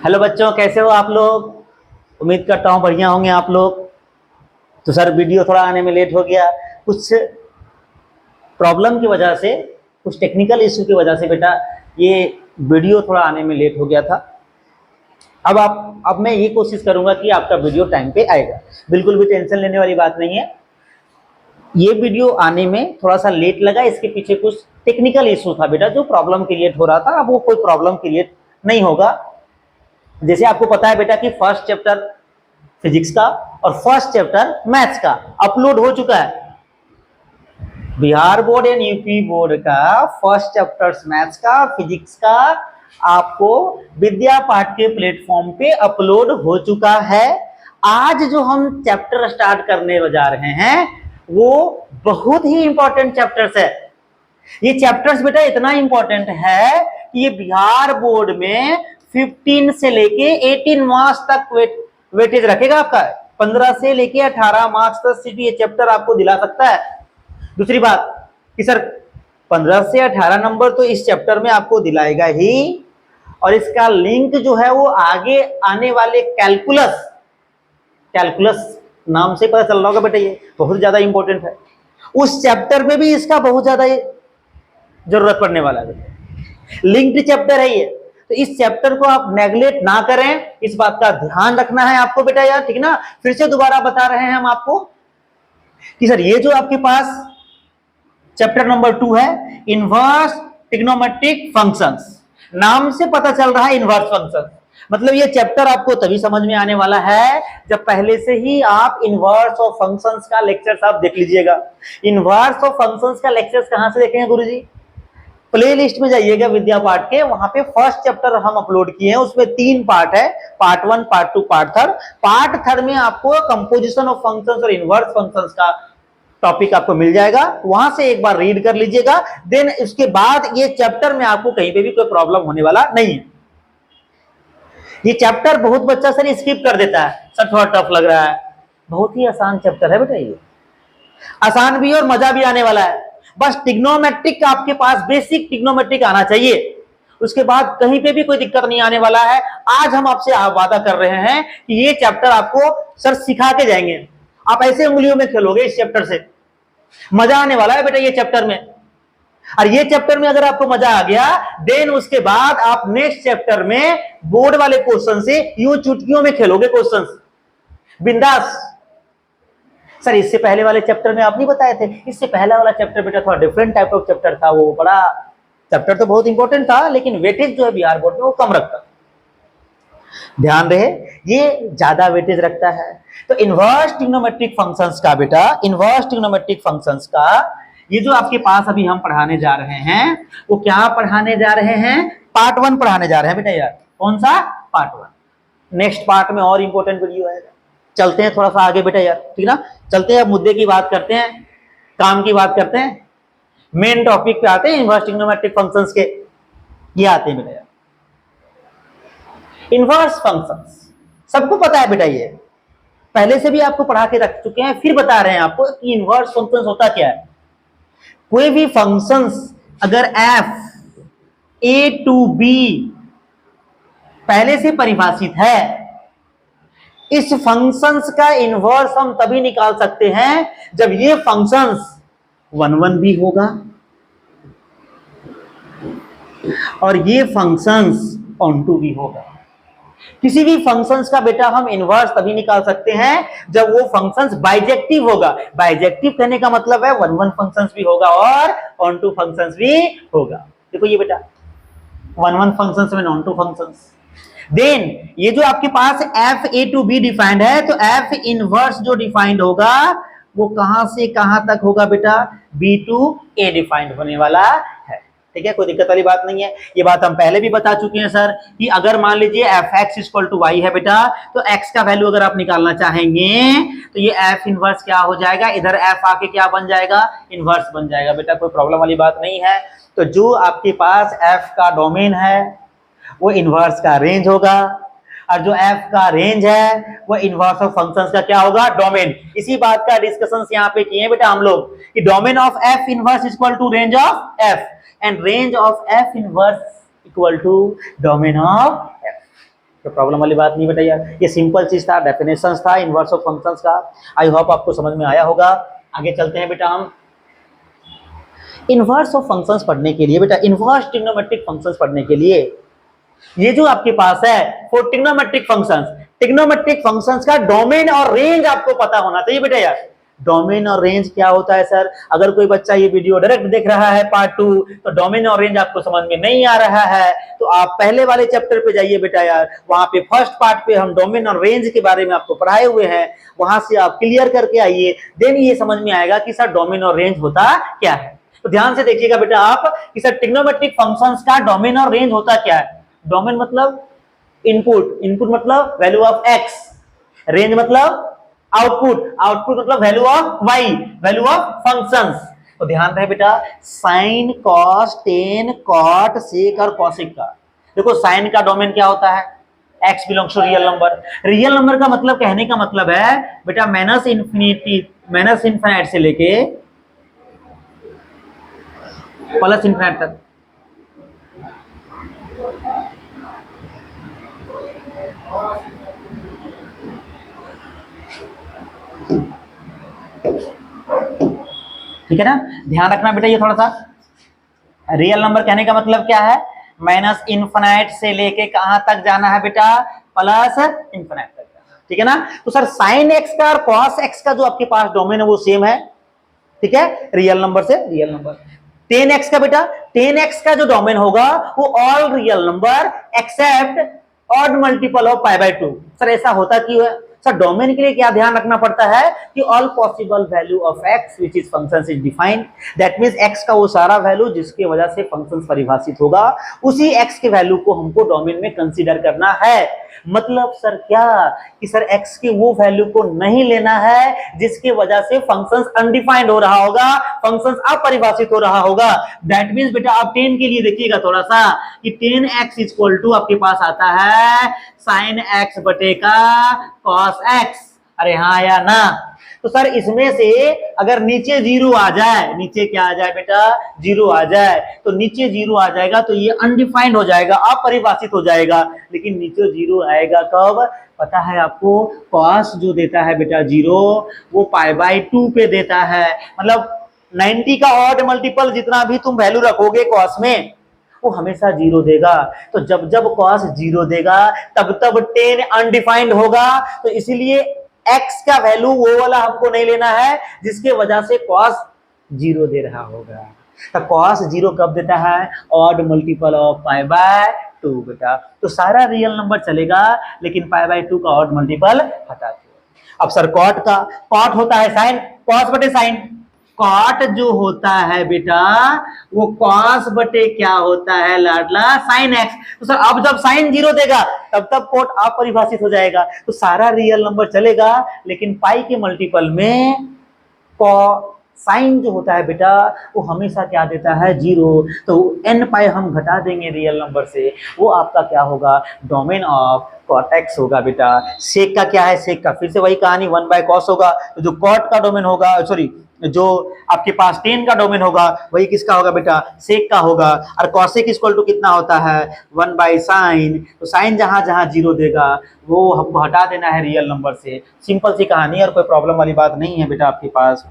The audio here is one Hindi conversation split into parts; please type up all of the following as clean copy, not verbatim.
हेलो बच्चों, कैसे हो आप लोग। उम्मीद करता हूँ बढ़िया होंगे आप लोग। तो सर वीडियो थोड़ा आने में लेट हो गया, कुछ प्रॉब्लम की वजह से, कुछ टेक्निकल इश्यू की वजह से बेटा ये वीडियो थोड़ा आने में लेट हो गया था। अब मैं ये कोशिश करूंगा कि आपका वीडियो टाइम पे आएगा, बिल्कुल भी टेंशन लेने वाली बात नहीं है। ये वीडियो आने में थोड़ा सा लेट लगा, इसके पीछे कुछ टेक्निकल इशू था बेटा जो प्रॉब्लम क्रिएट हो रहा था। अब वो कोई प्रॉब्लम क्रिएट नहीं होगा। जैसे आपको पता है बेटा कि फर्स्ट चैप्टर फिजिक्स का और फर्स्ट चैप्टर मैथ्स का अपलोड हो चुका है। Bihar board and UP board का फर्स्ट चैप्टर्स मैथ्स का, फिजिक्स का आपको विद्या पाठ के प्लेटफॉर्म पे अपलोड हो चुका है। आज जो हम चैप्टर स्टार्ट करने जा रहे हैं वो बहुत ही इंपॉर्टेंट चैप्टर्स है। ये चैप्टर्स बेटा इतना इंपॉर्टेंट है कि ये बिहार बोर्ड में 15 से लेके 18 मार्क्स तक वेटेज रखेगा आपका। 15 से लेके 18 मार्क्स तक सिर्फ ये चैप्टर आपको दिला सकता है। दूसरी बात कि सर 15 से 18 नंबर तो इस चैप्टर में आपको दिलाएगा ही, और इसका लिंक जो है वो आगे आने वाले कैलकुलस नाम से पता चल रहा होगा बेटा, ये बहुत ज्यादा इंपॉर्टेंट है। उस चैप्टर में भी इसका बहुत ज्यादा जरूरत पड़ने वाला है। लिंक्ड चैप्टर है ये, तो इस चैप्टर को आप नेग्लेक्ट ना करें, इस बात का ध्यान रखना है आपको बेटा यार, ठीक ना। फिर से दोबारा बता रहे हैं हम आपको कि सर ये जो आपके पास चैप्टर नंबर 2 है इनवर्स ट्रिग्नोमेट्रिक फंक्शंस, नाम से पता चल रहा है इनवर्स फंक्शंस, मतलब ये चैप्टर आपको तभी समझ में आने वाला है जब पहले से ही आप इनवर्स ऑफ फंक्शंस का लेक्चर्स आप देख लीजिएगा। इनवर्स ऑफ फंक्शंस का लेक्चर्स कहां से देखेंगे गुरुजी? प्ले लिस्ट में जाइएगा विद्या पाठ के, वहां पे फर्स्ट चैप्टर हम अपलोड किए हैं, उसमें 3 पार्ट है, पार्ट 1, पार्ट 2, पार्ट 3। पार्ट 3 में आपको कंपोजिशन ऑफ फंक्शंस और इनवर्स फंक्शंस का टॉपिक आपको मिल जाएगा, वहां से एक बार रीड कर लीजिएगा। देन उसके बाद ये चैप्टर में आपको कहीं पे भी कोई प्रॉब्लम होने वाला नहीं है। ये चैप्टर बहुत बच्चा सर स्किप कर देता है, सर थोड़ा टफ लग रहा है। बहुत ही आसान चैप्टर है बेटा, ये आसान भी और मजा भी आने वाला है। बस ट्रिग्नोमेट्रिक का आपके पास बेसिक ट्रिग्नोमेट्रिक आना चाहिए, उसके बाद कहीं पे भी कोई दिक्कत नहीं आने वाला है। आज हम आपसे वादा कर रहे हैं कि ये चैप्टर आपको सर सिखा के जाएंगे, आप ऐसे उंगलियों में खेलोगे इस चैप्टर से। मजा आने वाला है बेटा ये चैप्टर में, और ये चैप्टर में अगर आपको मजा आ गया देन उसके बाद आप नेक्स्ट चैप्टर में बोर्ड वाले क्वेश्चन से यूं चुटकियों में खेलोगे क्वेश्चंस बिंदास। सर इससे पहले वाले चैप्टर में आप नहीं बताए थे, इससे पहला वाला चैप्टर बेटा थोड़ा डिफरेंट टाइप ऑफ चैप्टर था, वो बड़ा चैप्टर तो बहुत इंपॉर्टेंट था लेकिन वेटेज जो है बिहार बोर्ड में वो कम रखता। ध्यान रहे ये ज्यादा वेटेज रखता है। तो इनवर्स ट्रिग्नोमेट्रिक फंक्शंस का बेटा, इनवर्स ट्रिग्नोमेट्रिक फंक्शंस का ये जो आपके पास अभी हम पढ़ाने जा रहे हैं वो क्या पढ़ाने जा रहे हैं? पार्ट 1 पढ़ाने जा रहे हैं बेटा यार। कौन सा? पार्ट 1। नेक्स्ट पार्ट में और इंपॉर्टेंट वीडियो आएगा। चलते हैं थोड़ा सा आगे बेटा यार, ठीक ना। चलते हैं, अब मुद्दे की बात करते हैं, काम की बात करते हैं, मेन टॉपिक पे आते हैं। इनवर्स ट्रिग्नोमेट्रिक फंक्शंस के ये आते हैं बेटा यार। इनवर्स फंक्शंस सबको पता है बेटा, ये पहले से भी आपको पढ़ा के रख चुके हैं, फिर बता रहे हैं आपको कि इनवर्स फंक्शंस होता क्या है। कोई भी फंक्शंस अगर f a to b पहले से परिभाषित है, इस फंक्शंस का इनवर्स हम तभी निकाल सकते हैं जब ये फंक्शंस 1 1 भी होगा और ये फंक्शंस ऑन टू भी होगा। किसी भी फंक्शंस का बेटा हम इनवर्स तभी निकाल सकते हैं जब वो फंक्शंस बाइजेक्टिव होगा। बाइजेक्टिव कहने का मतलब है 1 1 फंक्शंस भी होगा और ऑन टू फंक्शंस भी होगा। देखो ये बेटा 1 1 फंक्शंस में ऑन टू फंक्शंस। देन ये जो आपके पास f a to b defined है, तो f इनवर्स जो डिफाइंड होगा वो कहां से कहां तक होगा बेटा? b to a डिफाइंड होने वाला है, ठीक है, कोई दिक्कत वाली बात नहीं है। ये बात हम पहले भी बता चुके हैं सर कि अगर मान लीजिए fx इक्वल टू y है बेटा, तो x का वैल्यू अगर आप निकालना चाहेंगे तो ये f इनवर्स क्या हो जाएगा? इधर f आके क्या बन जाएगा? इनवर्स बन जाएगा बेटा, कोई प्रॉब्लम वाली बात नहीं है। तो जो आपके पास f का डोमेन है वो इनवर्स का रेंज होगा, और जो f का रेंज है वो इनवर्स ऑफ फंक्शंस का क्या होगा? डोमेन। इसी बात का डिस्कशन यहाँ पे किए बेटा हम लोग कि domain of f inverse equal to range of f and range of f inverse equal to domain of f। तो प्रॉब्लम वाली बात नहीं बेटा यार, ये सिंपल चीज था, डेफिनेशंस था इनवर्स ऑफ फंक्शंस का। आई होप आपको समझ में आया होगा। आगे चलते हैं बेटा हम इनवर्स ऑफ फंक्शंस पढ़ने के लिए बेटा, इनवर्स ट्रिग्नोमेट्रिक फंक्शंस पढ़ने के लिए ये जो आपके पास है for trigonometric functions, trigonometric functions का डोमेन और रेंज आपको पता होना चाहिए बेटा यार। डोमेन और रेंज क्या होता है सर? अगर कोई बच्चा ये वीडियो डायरेक्ट देख रहा है पार्ट 2 तो डोमेन और रेंज आपको समझ में नहीं आ रहा है, तो आप पहले वाले चैप्टर पे जाइए बेटा यार, वहां पे फर्स्ट पार्ट पे हम डोमेन और रेंज के बारे में आपको पढ़ाए हुए हैं, वहां से आप क्लियर करके आइए, देन ये समझ में आएगा कि सर डोमेन और रेंज होता क्या है। तो ध्यान से देखिएगा बेटा आप कि सर ट्रिग्नोमेट्रिक फंक्शंस का डोमेन और रेंज होता क्या है। डोमेन मतलब इनपुट, इनपुट मतलब वैल्यू ऑफ एक्स, रेंज मतलब आउटपुट, आउटपुट मतलब value of y, value of functions. तो ध्यान रहे बेटा sine cos tan cot sec और कॉसिक का, देखो साइन का डोमेन क्या होता है? x belongs to real number. Real number का मतलब कहने का मतलब है बेटा माइनस इन्फिनिट से लेके प्लस इन्फिनिट तक। ठीक है ना, ध्यान रखना बेटा ये थोड़ा सा। रियल नंबर कहने का मतलब क्या है? माइनस इन्फिनिट से लेके कहां तक जाना है बेटा? प्लस इन्फिनिट तक। ठीक है ना, तो सर साइन एक्स का और कॉस एक्स का जो आपके पास डोमेन है वो सेम है, ठीक है, रियल नंबर से रियल नंबर। 10x का बेटा 10x का जो डोमेन होगा वो all real number except odd multiple of pi by 2। Sir ऐसा होता क्यों है? सर डोमेन के लिए क्या ध्यान रखना पड़ता है कि all possible value of x which is function is defined, that means x का वो सारा वैल्यू जिसकी वजह से फंक्शन परिभाषित होगा उसी x के वैल्यू को हमको डोमेन में कंसीडर करना है। मतलब सर क्या कि सर x की वो वैल्यू को नहीं लेना है जिसकी वजह से फंक्शंस अनडिफाइंड हो रहा होगा, फंक्शंस अपरिभाषित हो रहा होगा। दैट मींस बेटा आप 10 के लिए देखिएगा थोड़ा सा कि 10x इक्वल टू आपके पास आता है साइन x बटे का कॉस x। अरे हाँ या ना? तो सर इसमें से अगर नीचे जीरो आ जाए, नीचे क्या आ जाए बेटा? जीरो आ जाए, तो नीचे जीरो आ जाएगा तो ये अनडिफाइंड हो जाएगा, अपरिभाषित हो जाएगा। लेकिन नीचे जीरो आएगा कब? पता है आपको? कॉस जो देता है बेटा जीरो वो पाई बाय 2 पे देता है, मतलब 90 का ऑड मल्टीपल जितना भी तुम वैल्यू रखोगे कॉस में वो हमेशा जीरो देगा। तो जब जब कॉस जीरो देगा तब तब 10 अनडिफाइंड होगा, तो इसीलिए x का वैल्यू वो वाला हमको नहीं लेना है जिसके वजह से कॉस जीरो दे रहा होगा। तो कॉस जीरो कब देता है? Odd multiple of pi by 2 बेटा। तो सारा रियल नंबर चलेगा लेकिन पाई बाय 2 का ऑड मल्टीपल हटा दो। अब सर कॉट का, कॉट होता है साइन, कॉस बटे साइन। कॉट जो होता है बेटा वो कॉस बटे क्या होता है लाडला? Sine x. तो सर अब जब साइन जीरो देगा तब तब कॉट अपरिभाषित हो जाएगा, तो सारा रियल नंबर चलेगा लेकिन पाई के मल्टीपल में साइन जो होता है बेटा वो हमेशा क्या देता है? जीरो। तो एन पाई हम घटा देंगे रियल नंबर से, वो आपका क्या होगा? डोमेन ऑफ कॉट एक्स होगा बेटा। सेक का क्या है? सेक का फिर से वही कहानी 1 बाय कॉस होगा। तो जो कॉट का डोमेन होगा, सॉरी जो आपके पास 10 का डोमेन होगा वही किसका होगा बेटा? सेक का होगा। और कॉसेक इक्वल टू कितना होता है? 1 बाय साइन। तो साइन जहां जहां जीरो देगा वो हमको हटा देना है रियल नंबर से। सिंपल सी कहानी और कोई प्रॉब्लम वाली बात नहीं है बेटा आपके पास,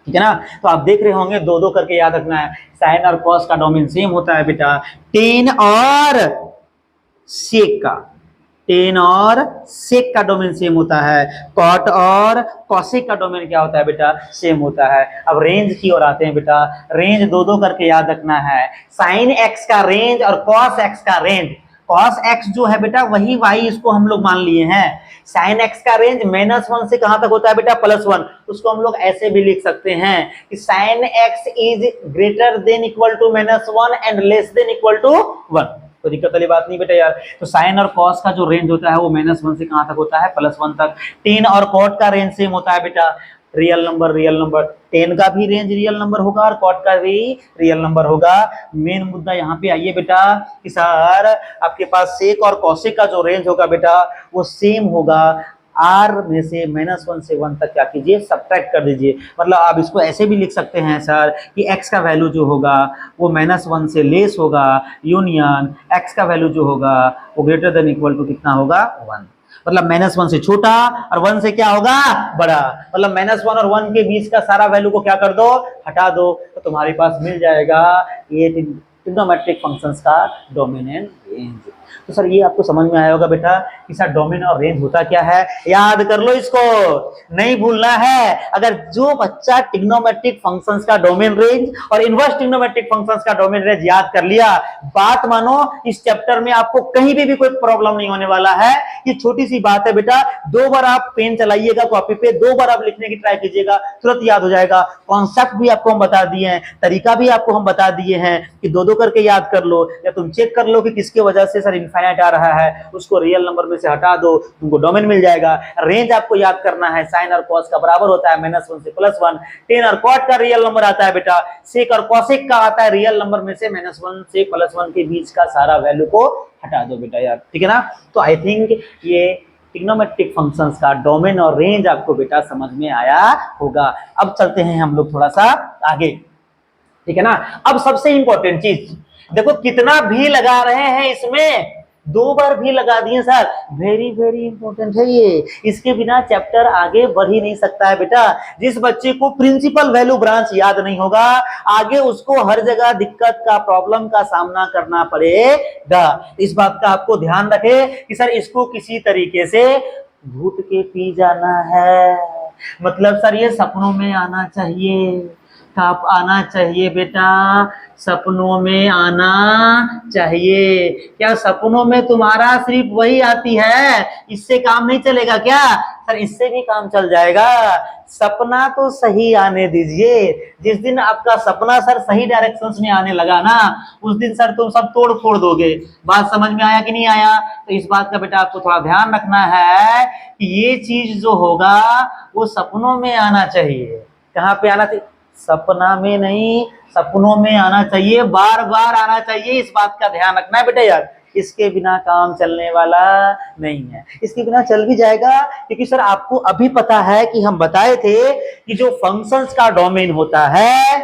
ठीक है ना। तो आप देख रहे होंगे दो दो करके याद रखना है। साइन और कॉस का डोमेन सेम होता है बेटा, 10 और सेक का, 10 और सेक का डोमेन सेम होता है। कॉट और कॉसेक का डोमेन क्या होता है बेटा? सेम होता है। अब रेंज की ओर आते हैं बेटा, रेंज दो दो करके याद रखना है। साइन एक्स का रेंज और कॉस एक्स का रेंज। कॉस एक्स जो है बेटा वही वाई, इसको हम लोग मान लिए हैं। साइन एक्स का रेंज -1 से कहां तक होता है बेटा? +1। उसको हम लोग ऐसे भी लिख सकते हैं कि sine x is greater than equal to -1 and less than equal to 1। तो दिक्कत वाली बात नहीं बेटा यार। तो साइन और कॉस का जो रेंज होता है वो -1 से कहां तक होता है? +1 तक। 10 और कॉट का रेंज सेम होता है बेटा, रियल नंबर रियल नंबर। 10 का भी रेंज रियल नंबर होगा और कॉट का भी रियल नंबर होगा। मेन मुद्दा यहाँ पे आइए बेटा कि सर आपके पास सेक और कॉसेक का जो रेंज होगा बेटा वो सेम होगा आर में से -1 से 1 तक क्या कीजिए, सब्ट्रैक्ट कर दीजिए। मतलब आप इसको ऐसे भी लिख सकते हैं सर कि x का वैल्यू जो होगा वो -1 से लेस होगा, यूनियन x का वैल्यू जो होगा वो ग्रेटर देन इक्वल टू कितना होगा, 1। मतलब -1 से छोटा और 1 से क्या होगा, बड़ा। मतलब -1 और 1 के बीच का सारा वैल्यू को क्या कर दो, हटा दो, तो तुम्हारे पास मिल जाएगा ये ट्रिग्नोमेट्रिक फंक्शंस का डोमेन एंड रेंज। तो सर ये आपको समझ में आया होगा बेटा कि सर डोमेन और रेंज होता क्या है, याद कर लो इसको, नहीं भूलना है। अगर जो बच्चा ट्रिग्नोमेट्रिक फंक्शंस का डोमेन रेंज और इनवर्स ट्रिग्नोमेट्रिक फंक्शंस का डोमेन रेंज याद कर लिया, बात मानो इस चैप्टर में आपको कहीं भी कोई प्रॉब्लम नहीं होने वाला है। ये छोटी सी बात है बेटा, 2 बार आप पेन चलाइएगा कॉपी पे, 2 बार आप लिखने की ट्राई कीजिएगा, तुरंत याद हो जाएगा। कॉन्सेप्ट भी आपको हम बता दिए हैं, तरीका भी आपको हम बता दिए हैं कि 2-2 करके याद कर लो, या तुम चेक कर लो कि किसके वजह से सर इनफाइनाइट आ रहा है, उसको रियल नंबर में से हटा दो, तुमको डोमेन मिल जाएगा। रेंज आपको याद करना है, साइन और कॉस का बराबर होता है -1 से +1, टेन और कॉट का रियल नंबर आता है बेटा, सेक और कॉसेक का आता है रियल नंबर में से -1 से +1 के बीच का सारा वैल्यू को हटा दो बेटा यार, ठीक है ना। तो आई थिंक ये ट्रिग्नोमेट्रिक फंक्शंस का डोमेन और रेंज आपको बेटा समझ में आया होगा। अब चलते हैं हम लोग थोड़ा सा आगे, ठीक है ना। अब सबसे इंपॉर्टेंट चीज देखो, कितना भी लगा रहे हैं इसमें, 2 बार भी लगा दिए सर, वेरी वेरी इंपॉर्टेंट है ये, इसके बिना चैप्टर आगे बढ़ ही नहीं सकता है बेटा। जिस बच्चे को प्रिंसिपल वैल्यू ब्रांच याद नहीं होगा, आगे उसको हर जगह दिक्कत का, प्रॉब्लम का सामना करना पड़ेगा। इस बात का आपको ध्यान रखे कि सर इसको किसी तरीके से भूत के पी जाना है। मतलब सर ये सपनों में आना चाहिए, कब आना चाहिए बेटा, सपनों में आना चाहिए। क्या सपनों में तुम्हारा सिर्फ वही आती है, इससे काम नहीं चलेगा क्या? सर इससे भी काम चल जाएगा, सपना तो सही आने दीजिए। जिस दिन आपका सपना सर सही डायरेक्शंस में आने लगा ना, उस दिन सर तुम सब तोड़ फोड़ दोगे। बात समझ में आया कि नहीं आया? तो इस बात का बेटा आपको थोड़ा ध्यान रखना है कि ये चीज जो होगा वो सपनों में आना चाहिए। कहाँ पे आना चाहिए? सपना में नहीं, सपनों में आना चाहिए, बार बार आना चाहिए। इस बात का ध्यान रखना है बेटा यार, इसके बिना काम चलने वाला नहीं है। इसके बिना चल भी जाएगा क्योंकि सर आपको अभी पता है कि हम बताए थे कि जो फंक्शंस का डोमेन होता है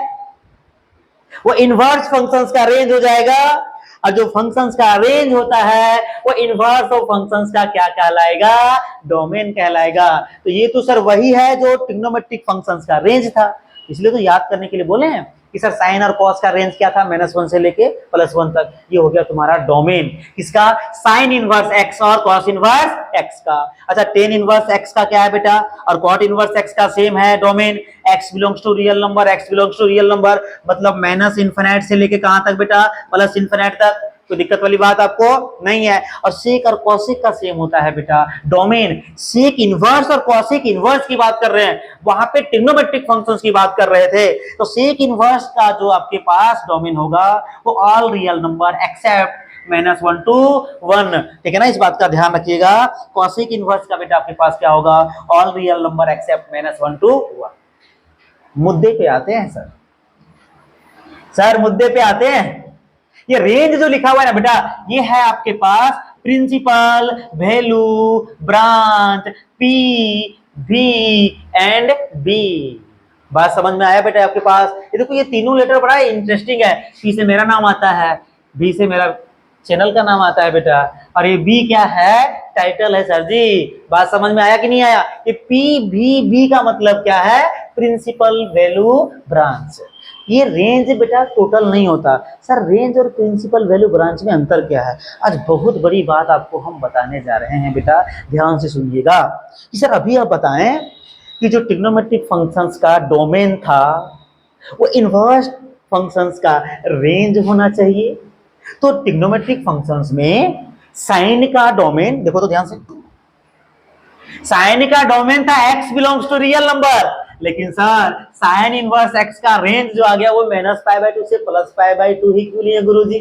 वो इनवर्स फंक्शंस का रेंज हो जाएगा, और जो फंक्शंस का रेंज होता है वो इनवर्स ऑफ फंक्शंस का क्या कहलाएगा? डोमेन कहलाएगा। तो ये तो सर वही है जो ट्रिग्नोमेट्रिक फंक्शंस का रेंज था, इसलिए तो याद करने के लिए बोले हैं कि सर साइन और कॉस का रेंज क्या था, -1 से लेके +1 तक। ये हो गया तुम्हारा डोमेन किसका? साइन इनवर्स x और कॉस इनवर्स x का। अच्छा, टेन इनवर्स x का क्या है बेटा, और कॉट इनवर्स x का सेम है domain. x belongs to real number, x belongs to real number, मतलब -∞ से लेके कहां तक बेटा? +∞ तक। कोई दिक्कत वाली बात आपको नहीं है। और सेक और कॉसेक का सेम होता है बेटा डोमेन। सेक इनवर्स और कॉसेक इनवर्स की बात कर रहे हैं, वहां पे ट्रिग्नोमेट्रिक फंक्शंस की बात कर रहे थे। तो सेक इनवर्स का जो आपके पास डोमेन होगा वो all real number except -1 to 1, ठीक है ना। इस बात का ध्यान रखिएगा। कॉसेक इनवर्स का बेटा आपके पास क्या होगा? All real number except -1 to 1। मुद्दे पे आते हैं सर, मुद्दे पे आते हैं। ये रेंज जो लिखा हुआ है ना बेटा, ये है आपके पास principal value branch P V and B. बात समझ में आया बेटा आपके पास? ये देखो, ये तीनों लेटर बड़ा इंटरेस्टिंग है। पी से मेरा नाम आता है, बी से मेरा चैनल का नाम आता है बेटा, और ये बी क्या है? टाइटल है सर जी। बात समझ में आया कि नहीं आया? ये पी वी बी का मतलब क्या है? Principal value branch. ये रेंज बेटा टोटल नहीं होता सर, रेंज और प्रिंसिपल वैल्यू ब्रांच में अंतर क्या है? आज बहुत बड़ी बात आपको हम बताने जा रहे हैं बेटा, ध्यान से सुनिएगा। कि सर अभी आप बताएं कि जो ट्रिग्नोमेट्रिक फंक्शंस का डोमेन था वो इनवर्स फंक्शंस का रेंज होना चाहिए। तो ट्रिग्नोमेट्रिक फंक्शंस में साइन का डोमेन देखो तो ध्यान से, साइन का डोमेन था x belongs to real number, लेकिन सर साइन इनवर्स x का रेंज जो आ गया वो -π/2 से +π/2 ही क्यों लिए गुरुजी?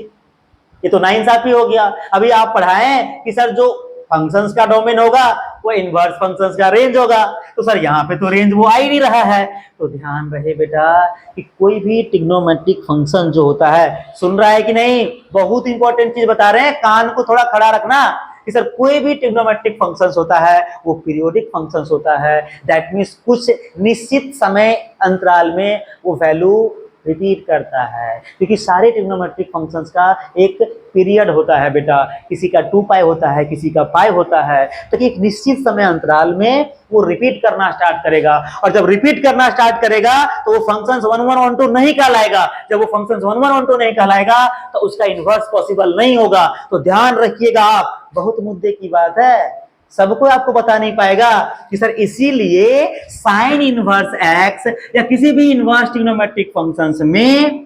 ये तो नाइंसाफी हो गया। अभी आप पढ़ाएं कि सर जो फंक्शंस का डोमेन होगा वो इनवर्स फंक्शंस का रेंज होगा, तो सर यहाँ पे तो रेंज वो आ ही नहीं रहा है। तो ध्यान रहे बेटा कि कोई भी ट्रिग्नोमेट्रिक फंक्शन जो होता है, सुन रहा है कि नहीं? बहुत इंपॉर्टेंट चीज बता रहे हैं, कान को थोड़ा खड़ा रखना। कि सर कोई भी ट्रिग्नोमेट्रिक फंक्शंस होता है वो पीरियोडिक फंक्शंस होता है, दैट मीन्स कुछ निश्चित समय अंतराल में वो वैल्यू रिपीट करता है, क्योंकि सारे ट्रिग्नोमेट्रिक फंक्शंस का एक पीरियड होता है बेटा, किसी का 2 पाई होता है, किसी का पाई होता है, तो एक निश्चित समय अंतराल में वो रिपीट करना स्टार्ट करेगा, और जब रिपीट करना स्टार्ट करेगा तो वो फंक्शंस 1 1 1 2 नहीं कहलाएगा। जब वो फंक्शंस 1 1 1 2 नहीं कहलाएगा तो उसका इनवर्स पॉसिबल नहीं होगा। तो ध्यान रखिएगा आप, बहुत मुद्दे की बात है, सबको आपको बता नहीं पाएगा कि सर इसीलिए साइन इनवर्स एक्स या किसी भी इनवर्स ट्रिग्नोमेट्रिक फंक्शंस में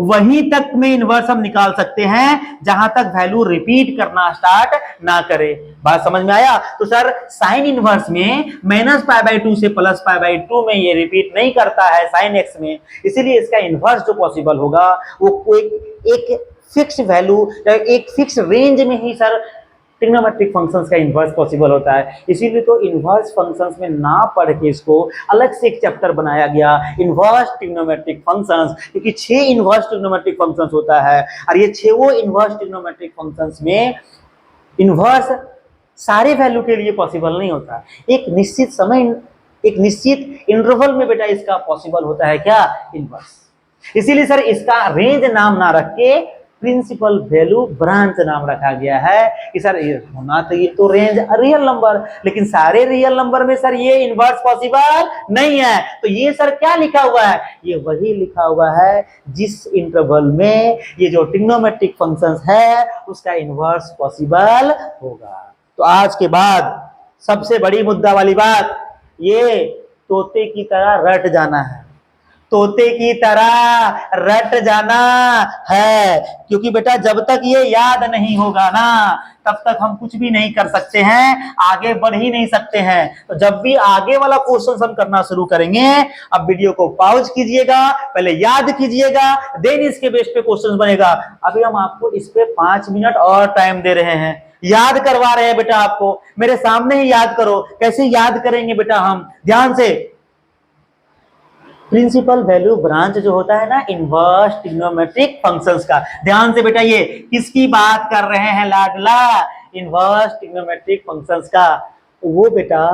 वहीं तक में इनवर्स हम निकाल सकते हैं जहां तक वैल्यू रिपीट करना स्टार्ट ना करे। बात समझ में आया? तो सर साइन इनवर्स में -π/2 से +π/2 में ये रिपीट नहीं करता है साइन एक्स में, इसीलिए इसका इनवर्स जो पॉसिबल होगा वो एक फिक्स वैल्यू, एक फिक्स रेंज में ही सर ट्रिग्नोमेट्रिक फंक्शंस का इनवर्स पॉसिबल होता है। इसीलिए तो इनवर्स फंक्शंस में ना पढ़ के इसको अलग से एक चैप्टर बनाया गया, इनवर्स ट्रिग्नोमेट्रिक फंक्शंस, क्योंकि 6 इनवर्स ट्रिग्नोमेट्रिक फंक्शंस होता है, और ये 6 इनवर्स ट्रिग्नोमेट्रिक फंक्शंस में इनवर्स सारे वैल्यू के लिए पॉसिबल नहीं होता, एक निश्चित समय, एक निश्चित इंटरवल में बेटा इसका पॉसिबल होता है क्या, इनवर्स। इसीलिए सर इसका रेंज नाम ना रख के प्रिंसिपल वैल्यू ब्रांच नाम रखा गया है कि सर ये होना चाहिए तो रेंज रियल नंबर, लेकिन सारे रियल नंबर में सर ये इनवर्स पॉसिबल नहीं है। तो ये सर क्या लिखा हुआ है, ये वही लिखा हुआ है जिस इंटरवल में ये जो ट्रिग्नोमेट्रिक फंक्शंस है उसका इनवर्स पॉसिबल होगा। तो आज के बाद सबसे बड़ी मुद्दा वाली बात, ये तोते की तरह रट जाना है, तोते की तरह रट जाना है, क्योंकि बेटा जब तक ये याद नहीं होगा ना तब तक हम कुछ भी नहीं कर सकते हैं, आगे बढ़ ही नहीं सकते हैं। तो जब भी आगे वाला क्वेश्चन हम करना शुरू करेंगे, अब वीडियो को पॉज कीजिएगा, पहले याद कीजिएगा, देन इसके बेस पे क्वेश्चन बनेगा। अभी हम आपको इस पे 5 मिनट और टाइम दे रहे हैं, याद करवा रहे हैं बेटा आपको, मेरे सामने ही याद करो। कैसे याद करेंगे बेटा हम, ध्यान से, प्रिंसिपल वैल्यू ब्रांच जो होता है ना इनवर्स ट्रिग्नोमेट्रिक फंक्शंस का, ध्यान से बेटा ये किसकी बात कर रहे हैं लाडला, इनवर्स ट्रिग्नोमेट्रिक फंक्शंस का। वो बेटा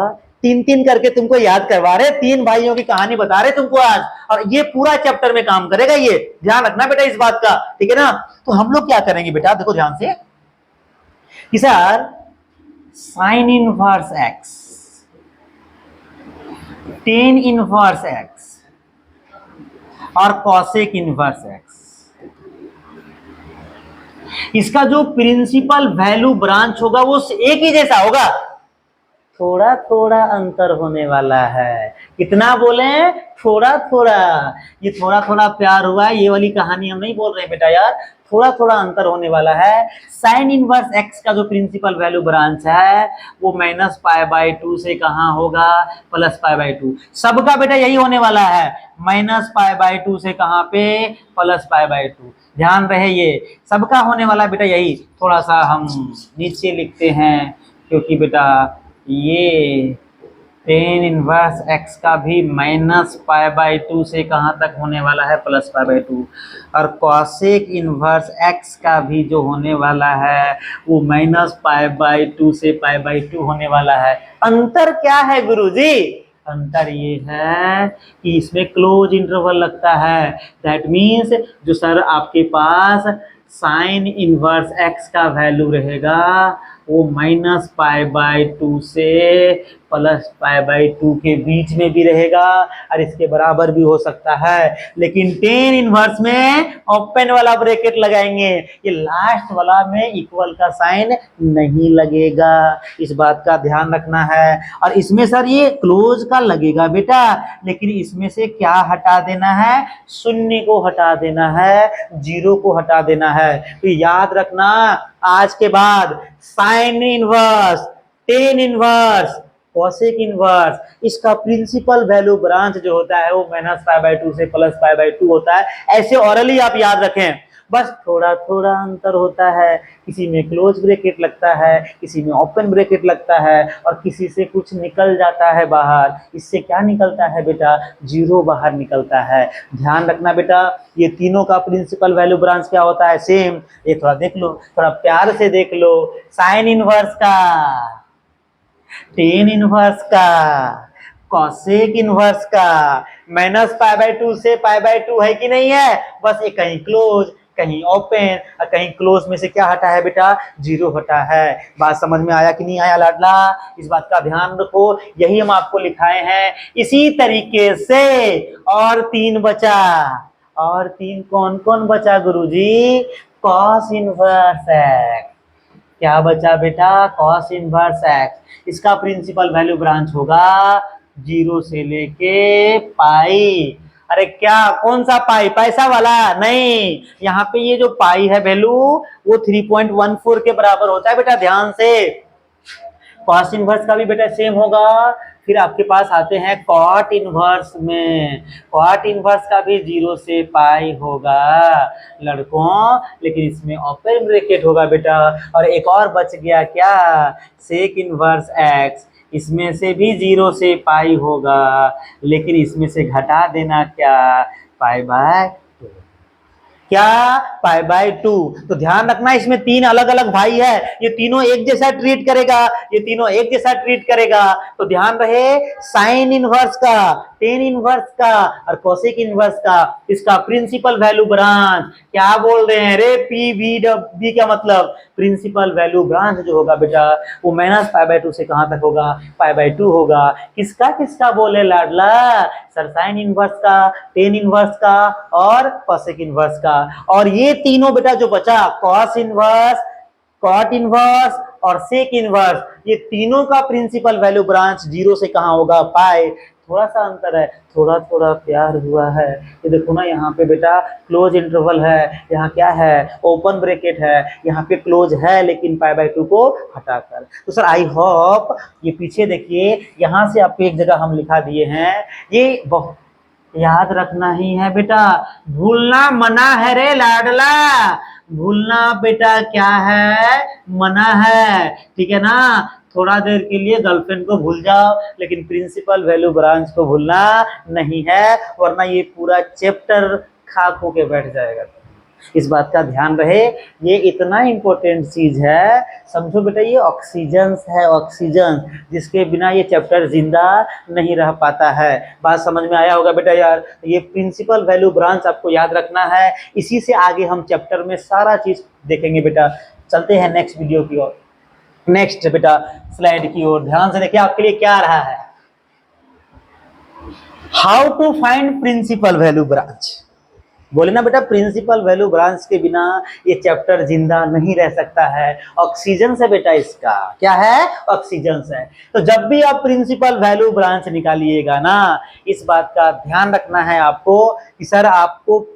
3-3 करके तुमको याद करवा रहे, 3 भाइयों की कहानी बता रहे तुमको आज, और ये पूरा चैप्टर में काम करेगा, ये ध्यान रखना बेटा इस बात का, ठीक है ना। तो हम लोग क्या करेंगे बेटा, देखो ध्यान से कि sir sine inverse x, ten inverse x और कॉसेक इनवर्स एक्स, इसका जो प्रिंसिपल वैल्यू ब्रांच होगा वो एक ही जैसा होगा, थोड़ा थोड़ा अंतर होने वाला है। कितना बोले, थोड़ा थोड़ा, ये थोड़ा थोड़ा प्यार हुआ है, ये वाली कहानी हम नहीं बोल रहे बेटा यार, थोड़ा थोड़ा अंतर होने वाला है। साइन इनवर्स एक्स का जो प्रिंसिपल वैल्यू ब्रांच है वो -π/2 से कहाँ होगा, +π/2, सबका बेटा यही होने वाला है, -π/2 से कहाँ पे, +π/2। ध्यान रहे ये सबका होने वाला बेटा यही, थोड़ा सा हम नीचे लिखते हैं क्योंकि बेटा ये टेन इनवर्स एक्स का भी -π/2 से कहाँ तक होने वाला है, +π/2, और कॉसेक इनवर्स एक्स का भी जो होने वाला है वो -π/2 से π/2 होने वाला है। अंतर क्या है गुरुजी, अंतर ये है कि इसमें क्लोज इंटरवल लगता है, दैट मीन्स जो सर आपके पास साइन इनवर्स एक्स का वैल्यू रहेगा वो -π/2 से +π/2 के बीच में भी रहेगा और इसके बराबर भी हो सकता है, लेकिन टेन इनवर्स में ओपन वाला ब्रैकेट लगाएंगे, ये लास्ट वाला में इक्वल का साइन नहीं लगेगा, इस बात का ध्यान रखना है। और इसमें सर ये क्लोज का लगेगा बेटा, लेकिन इसमें से क्या हटा देना है, शून्य को हटा देना है, 0 को हटा देना है। तो याद रखना आज के बाद sine inverse, tan inverse, cosec inverse, इसका प्रिंसिपल वैल्यू ब्रांच जो होता है वो -π/2 से +π/2 होता है। ऐसे ऑरली आप याद रखें, बस थोड़ा थोड़ा अंतर होता है, किसी में क्लोज ब्रैकेट लगता है, किसी में ओपन ब्रैकेट लगता है, और किसी से कुछ निकल जाता है बाहर। इससे क्या निकलता है बेटा? जीरो बाहर निकलता है। ध्यान रखना बेटा, ये तीनों का प्रिंसिपल वैल्यू ब्रांच क्या होता है? सेम। ये थोड़ा देख लो, थोड़ा प्यार से देख लो। साइन इनवर्स का, टेन इनवर्स का, कॉसेक इनवर्स का, -π/2 से π/2 है कि नहीं है? बस ये कहीं क्लोज, कहीं ओपन, और कहीं क्लोज में से क्या हटा है बेटा? जीरो हटा है। बात समझ में आया कि नहीं आया लाडला? इस बात का ध्यान रखो, यही हम आपको लिखाए हैं। इसी तरीके से और तीन बचा। और तीन कौन कौन बचा गुरुजी? Cos inverse x. क्या बचा बेटा? Cos inverse x. इसका प्रिंसिपल वैल्यू ब्रांच होगा 0 से लेके पाई। अरे क्या, कौन सा पाई? पैसा वाला नहीं, यहाँ पे ये जो पाई है वैल्यू वो 3.14 के बराबर होता है बेटा, ध्यान से। कॉस इनवर्स का भी बेटा सेम होगा। फिर आपके पास आते हैं कॉट इनवर्स में। कॉट इनवर्स का भी 0 से पाई होगा लड़कों, लेकिन इसमें ओपन ब्रैकेट होगा बेटा। और एक और बच गया क्या? Sec inverse x. इसमें से भी 0 से पाई होगा, लेकिन इसमें से घटा देना क्या? π/2। क्या? π/2। तो ध्यान रखना, इसमें तीन अलग अलग भाई है, ये तीनों एक जैसा ट्रीट करेगा, ये तीनों एक जैसा ट्रीट करेगा। तो ध्यान रहे, साइन इनवर्स का, टेन इनवर्स का और कोसेक इनवर्स का, इसका प्रिंसिपल वैल्यू ब्रांच क्या बोल रहे हैं रे? PVB का मतलब प्रिंसिपल वैल्यू ब्रांच जो होगा बेटा, वो -π/2 से कहां तक होगा? π/2 होगा। किसका किसका बोले लाडला? सर साइन इनवर्स का, टेन इनवर्स का और कोसेक इनवर्स का। और ये तीनों बेटा जो बचा, कॉस इनवर्स, कॉट इनवर्स और सेक इनवर्स, ये तीनों का प्रिंसिपल वैल्यू ब्रांच 0 से कहां होगा? पाई। थोड़ा सा अंतर है, थोड़ा थोड़ा प्यार हुआ है। ये देखो ना, यहाँ पे बेटा क्लोज इंटरवल है, यहाँ क्या है? ओपन ब्रैकेट है। यहाँ पे क्लोज है लेकिन π/2 को हटाकर। तो सर आई होप ये पीछे देखिए, यहाँ से आपको एक जगह हम लिखा दिए हैं, ये बहुत याद रखना ही है बेटा, भूलना मना है रे लाडला। भूलना बेटा क्या है? मना है, ठीक है ना? थोड़ा देर के लिए गर्लफ्रेंड को भूल जाओ, लेकिन प्रिंसिपल वैल्यू ब्रांच को भूलना नहीं है, वरना ये पूरा चैप्टर खाक होके बैठ जाएगा। इस बात का ध्यान रहे, ये इतना इंपॉर्टेंट चीज है। समझो बेटा, ये ऑक्सीजन है, ऑक्सीजन, जिसके बिना ये चैप्टर जिंदा नहीं रह पाता है। बात समझ में आया होगा बेटा यार? ये प्रिंसिपल वैल्यू ब्रांच आपको याद रखना है, इसी से आगे हम चैप्टर में सारा चीज देखेंगे बेटा। चलते हैं नेक्स्ट वीडियो की ओर, नेक्स्ट बेटा स्लाइड की ओर। ध्यान से देखिए आपके लिए क्या रहा है। How to find principal value branch. बोले ना बेटा, प्रिंसिपल वैल्यू ब्रांच के बिना ये चैप्टर जिंदा नहीं रह सकता है। ऑक्सीजन से बेटा, इसका क्या है? ऑक्सीजन से। तो जब भी आप प्रिंसिपल वैल्यू ब्रांच निकालिएगा ना, इस बात का ध्यान रखना है आपको कि सर आपको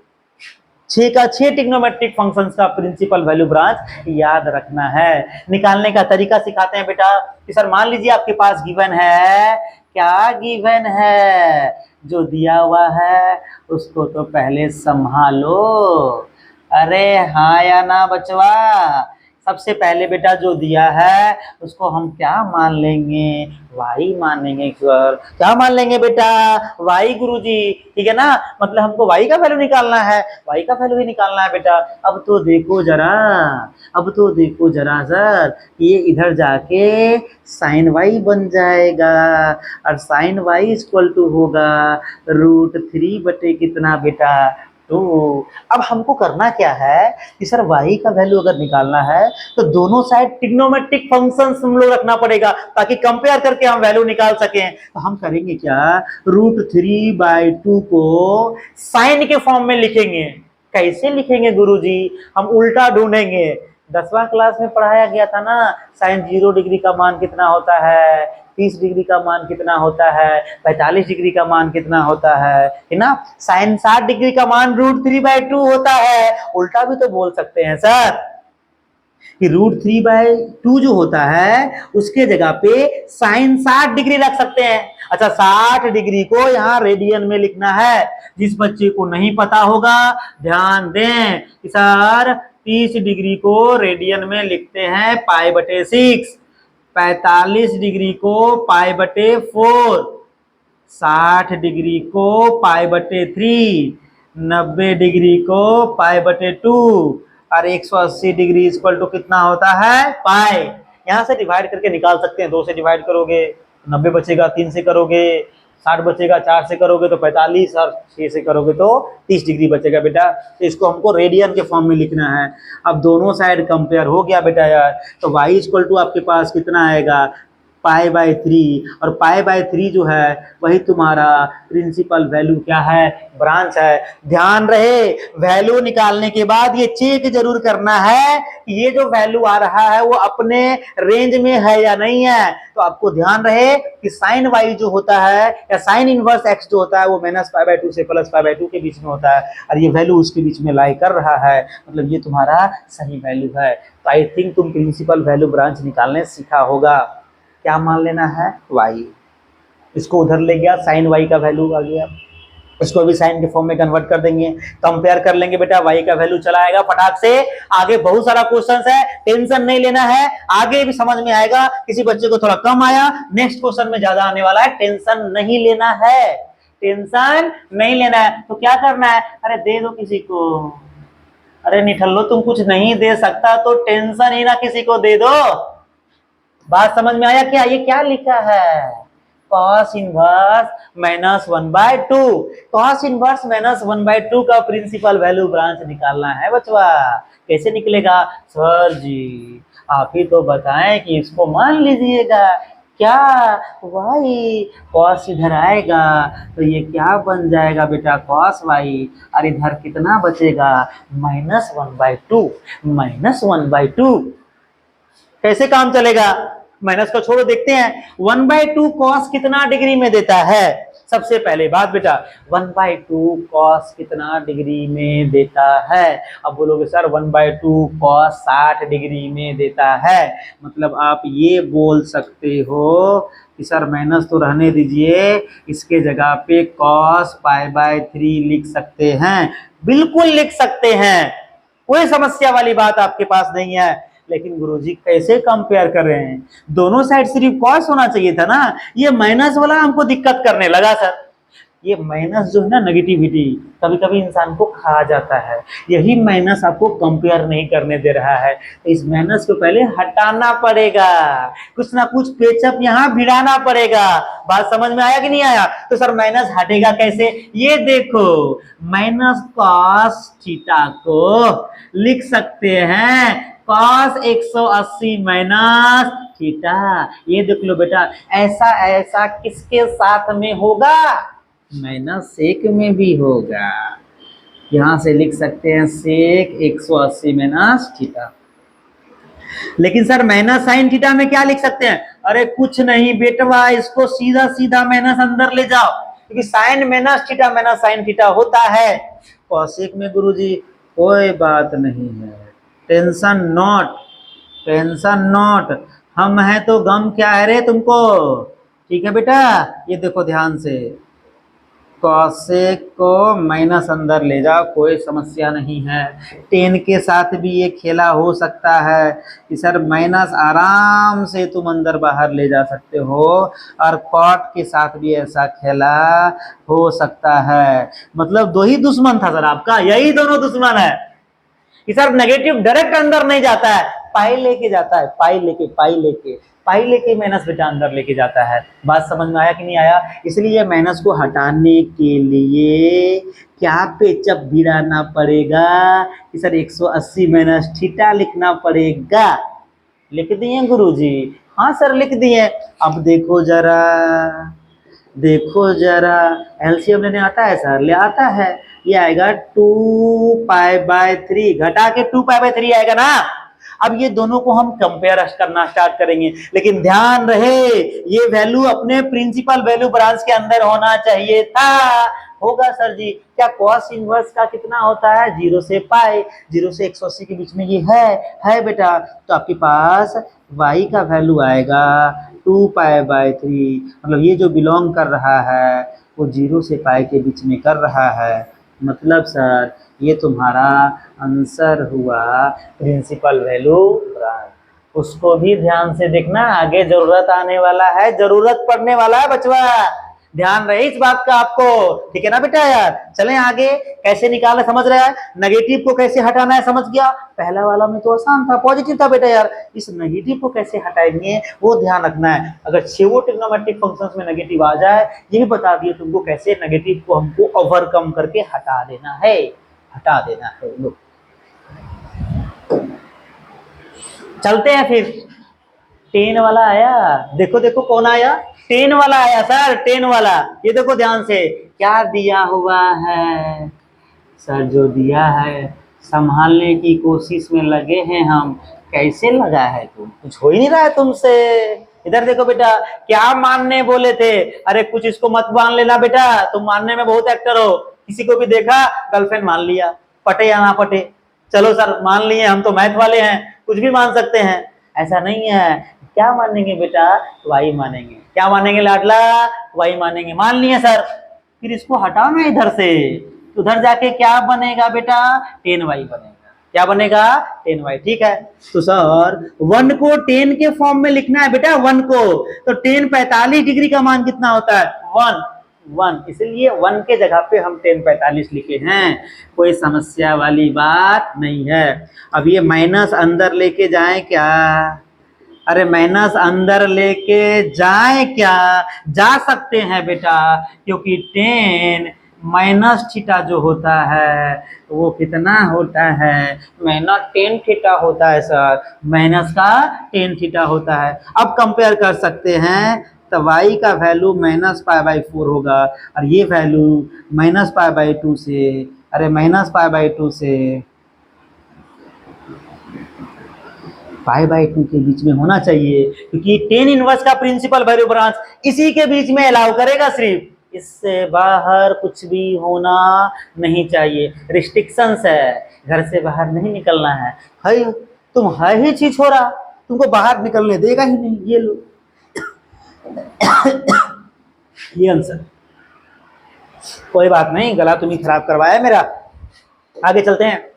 6 का 6 ट्रिग्नोमेट्रिक फंक्शंस का प्रिंसिपल वैल्यू ब्रांच याद रखना है। निकालने का तरीका सिखाते हैं बेटा कि सर मान लीजिए आपके पास गिवन है, क्या गिवन है? जो दिया हुआ है उसको तो पहले संभालो। अरे हाँ या ना बचवा? सबसे पहले बेटा जो दिया है उसको हम क्या मान लेंगे? वाई मान लेंगे सर। क्या मान लेंगे बेटा? वाई गुरुजी, ठीक है ना? मतलब हमको वाई का वैल्यू निकालना है, वाई का वैल्यू ही निकालना है बेटा। अब तो देखो जरा, अब तो देखो जरा सर, ये इधर जाके साइन वाई बन जाएगा, और साइन वाई इक्वल टू होगा √3 बटे कितना बेटा? 2। अब हमको करना क्या है कि सर y का वैल्यू अगर निकालना है तो दोनों साइड ट्रिग्नोमेट्रिक फंक्शंस हम लोग रखना पड़ेगा, ताकि कंपेयर करके हम वैल्यू निकाल सकें। तो हम करेंगे क्या? √3/2 को साइन के फॉर्म में लिखेंगे। कैसे लिखेंगे गुरुजी? हम उल्टा ढूंढेंगे। 10वां क्लास में पढ़ाया गया था ना, साइन 0 डिग्री का मान कितना होता है, 30 डिग्री का मान कितना होता है, 45 डिग्री का मान कितना होता है ना? साइन 60 डिग्री का मान √3/2 होता है। उल्टा भी तो बोल सकते हैं सर। कि √3/2 जो होता है उसके जगह पे साइन 60 डिग्री रख सकते हैं। अच्छा, 60 डिग्री को यहाँ रेडियन में लिखना है। जिस बच्चे को नहीं पता होगा ध्यान दें कि सर 30 डिग्री को रेडियन में लिखते हैं π/6, 45 डिग्री को π/4, 60 डिग्री को π/3, 90 डिग्री को π/2 और 180 डिग्री इक्वल टू कितना होता है पाई। यहां से डिवाइड करके निकाल सकते हैं। 2 से डिवाइड करोगे 90 बचेगा, 3 से करोगे 60 बचेगा, 4 से करोगे तो 45 और 6 से करोगे तो 30 डिग्री बचेगा बेटा। तो इसको हमको रेडियन के फॉर्म में लिखना है। अब दोनों साइड कंपेयर हो गया बेटा यार, तो y इक्वल टू आपके पास कितना आएगा π/3, और π/3 जो है वही तुम्हारा प्रिंसिपल वैल्यू क्या है, ब्रांच है। ध्यान रहे वैल्यू निकालने के बाद ये चेक जरूर करना है कि ये जो वैल्यू आ रहा है वो अपने रेंज में है या नहीं है। तो आपको ध्यान रहे कि साइन y जो होता है या साइन इनवर्स x जो होता है वो -π/2 से +π/2 के बीच में होता है, और ये वैल्यू उसके बीच में लाई कर रहा है, मतलब ये तुम्हारा सही वैल्यू है। तो आई थिंक तुम प्रिंसिपल वैल्यू ब्रांच निकालने सीखा होगा। क्या मान लेना है y, इसको उधर ले गया साइन y का वैल्यू आ गया, इसको भी साइन के फॉर्म में कन्वर्ट कर देंगे, कंपेयर कर लेंगे बेटा, y का वैल्यू चला आएगा फटाक से। आगे बहुत सारा क्वेश्चन है, टेंशन नहीं लेना है, आगे भी समझ में आएगा। किसी बच्चे को थोड़ा कम आया, नेक्स्ट क्वेश्चन में ज्यादा आने वाला है, टेंशन नहीं लेना है, टेंशन नहीं लेना है। तो क्या करना है, अरे दे दो किसी को, अरे निठल्लो तुम कुछ नहीं दे सकता तो टेंशन ही ना किसी को दे दो। बात समझ में आया क्या? ये क्या लिखा है, cos इनवर्स -1/2। cos इनवर्स -1/2 का प्रिंसिपल वैल्यू ब्रांच निकालना है बचवा। कैसे निकलेगा? सर जी आप ही तो बताएं कि इसको मान लीजिएगा क्या y, cos इधर आएगा तो ये क्या बन जाएगा बेटा cos y, और इधर कितना बचेगा -1/2। -1/2 कैसे काम चलेगा? माइनस को छोड़ो, देखते हैं 1/2 cos कितना डिग्री में देता है। सबसे पहले बात बेटा 1/2 cos कितना डिग्री में देता है? अब बोलोगे सर 1/2 cos 60 डिग्री में देता है। मतलब आप ये बोल सकते हो कि सर माइनस तो रहने दीजिए, इसके जगह पे cos π/3 लिख सकते हैं। बिल्कुल लिख सकते हैं, कोई समस्या वाली बात आपके पास नहीं है। लेकिन गुरुजी कैसे कंपेयर कर रहे हैं, दोनों साइड सिर्फ cos होना चाहिए था ना, ये माइनस वाला हमको दिक्कत करने लगा सर। ये माइनस जो है ना नेगेटिविटी कभी कभी इंसान को खा जाता है, यही माइनस आपको कंपेयर नहीं करने दे रहा है। तो इस माइनस को पहले हटाना पड़ेगा, कुछ ना कुछ पेचअप यहाँ भिड़ाना पड़ेगा। बात समझ में आया कि नहीं आया? तो सर माइनस हटेगा कैसे? ये देखो -cos थीटा को लिख सकते हैं cos 180 माइनस थीटा। ये देख लो बेटा, ऐसा ऐसा किसके साथ में होगा? -sec में भी होगा। यहां से लिख सकते हैं sec 180 माइनस थीटा। लेकिन सर माइनस साइन थीटा में क्या लिख सकते हैं? अरे कुछ नहीं बेटवा, इसको सीधा सीधा माइनस अंदर ले जाओ, क्योंकि sine minus theta minus sine theta होता है। कॉसेक में गुरुजी कोई बात नहीं है, टेंशन नॉट, टेंशन नॉट। हम हैं तो गम क्या है रे तुमको? ठीक है बेटा, ये देखो ध्यान से, कॉसेक को माइनस अंदर ले जाओ, कोई समस्या नहीं है। टेन के साथ भी ये खेला हो सकता है कि सर माइनस आराम से तुम अंदर बाहर ले जा सकते हो, और कॉट के साथ भी ऐसा खेला हो सकता है। मतलब दो ही दुश्मन था सर आपका, यही दोनों दुश्मन है कि सर नेगेटिव डायरेक्ट अंदर नहीं जाता है, पाई लेके जाता है, पाई लेके माइनस बेटा अंदर लेके जाता है। बात समझ में आया कि नहीं आया? इसलिए माइनस को हटाने के लिए क्या पेचअप भिड़ाना पड़ेगा कि सर 180 माइनस थीटा लिखना पड़ेगा। लिख दिए गुरुजी? हाँ सर लिख दिए। अब देखो जरा, देखो जरा, एलसीएम लेने आता है सर? ले आता है। ये आएगा 2π/3, घटा के 2π/3 आएगा ना। अब ये दोनों को हम कंपेयर करना स्टार्ट करेंगे, लेकिन ध्यान रहे ये वैल्यू अपने प्रिंसिपल वैल्यू ब्रांच के अंदर होना चाहिए था। होगा सर जी। क्या कॉस इनवर्स का कितना होता है? 0 से पाई, 0 से 180 के बीच में ये है बेटा। तो आपके पास y का वैल्यू आएगा 2π/3, मतलब ये जो बिलोंग कर रहा है वो 0 से पाई के बीच में कर रहा है। मतलब सर ये तुम्हारा आंसर हुआ प्रिंसिपल वैल्यू ब्रांच। उसको भी ध्यान से देखना, आगे जरूरत आने वाला है, जरूरत पड़ने वाला है बचवा, ध्यान रहे इस बात का आपको, ठीक है ना बेटा यार। चलें आगे, कैसे निकालना समझ रहा है, नेगेटिव को कैसे हटाना है समझ गया। पहला वाला में तो आसान था, पॉजिटिव था बेटा यार, इस नेगेटिव को कैसे हटाएंगे वो ध्यान रखना है। अगर सेवो ट्रिग्नोमेट्रिक फंक्शंस में नेगेटिव आ जाए, ये भी बता दिए तुमको कैसे नेगेटिव को हमको ओवरकम करके हटा देना है, हटा देना है। लो चलते हैं फिर। 10 वाला आया, देखो देखो कौन आया, 10 वाला आया सर, 10 वाला। ये देखो ध्यान से क्या दिया हुआ है सर, जो दिया है संभालने की कोशिश में लगे हैं हम। कैसे लगा है तुम, कुछ हो ही नहीं रहा है तुमसे। इधर देखो बेटा, क्या मानने बोले थे, अरे कुछ इसको मत मान लेना बेटा, तुम मानने में बहुत एक्टर हो। किसी को भी देखा गर्लफ्रेंड मान लिया, पटे या ना पटे, चलो सर मान लिए, हम तो मैथ वाले हैं, कुछ भी मान सकते हैं। ऐसा नहीं है, क्या मानेंगे बेटा, वाई मानेंगे। क्या मानेंगे लाडला, वाई मानेंगे। मान लिए सर, फिर इसको हटाओ ना इधर से, उधर जाके क्या बनेगा बेटा, 10y बनेगा। क्या बनेगा, 10y। ठीक है, तो सर 1 को 10 के फॉर्म में लिखना है बेटा, 1 को, तो 10 45 डिग्री का मान कितना होता है, 1, इसलिए 1 के जगह पे हम 10 45 लिखे हैं। कोई समस्या वाली बात नहीं है। अब ये माइनस अंदर लेके जाए क्या, अरे माइनस अंदर लेके जाए क्या, जा सकते हैं बेटा, क्योंकि 10 माइनस थीटा जो होता है वो कितना होता है, माइनस 10 थीटा होता है सर, माइनस का 10 थीटा होता है। अब कंपेयर कर सकते हैं, तो y का वैल्यू -π/4 होगा, और ये वैल्यू -π/2 से, अरे -π/2 से π/2 के बीच में होना चाहिए, क्योंकि 10 इनवर्स का प्रिंसिपल वैल्यू ब्रांच इसी के बीच में अलाउ करेगा सिर्फ, इससे बाहर कुछ भी होना नहीं चाहिए। रिस्ट्रिक्शंस है, घर से बाहर नहीं निकलना है। तुम है ही चीज हो रहा, तुमको बाहर निकलने देगा ही नहीं। ये लो ये आंसर, कोई बात नहीं, गला तुम ही खराब करवाया मेरा। आगे चलते हैं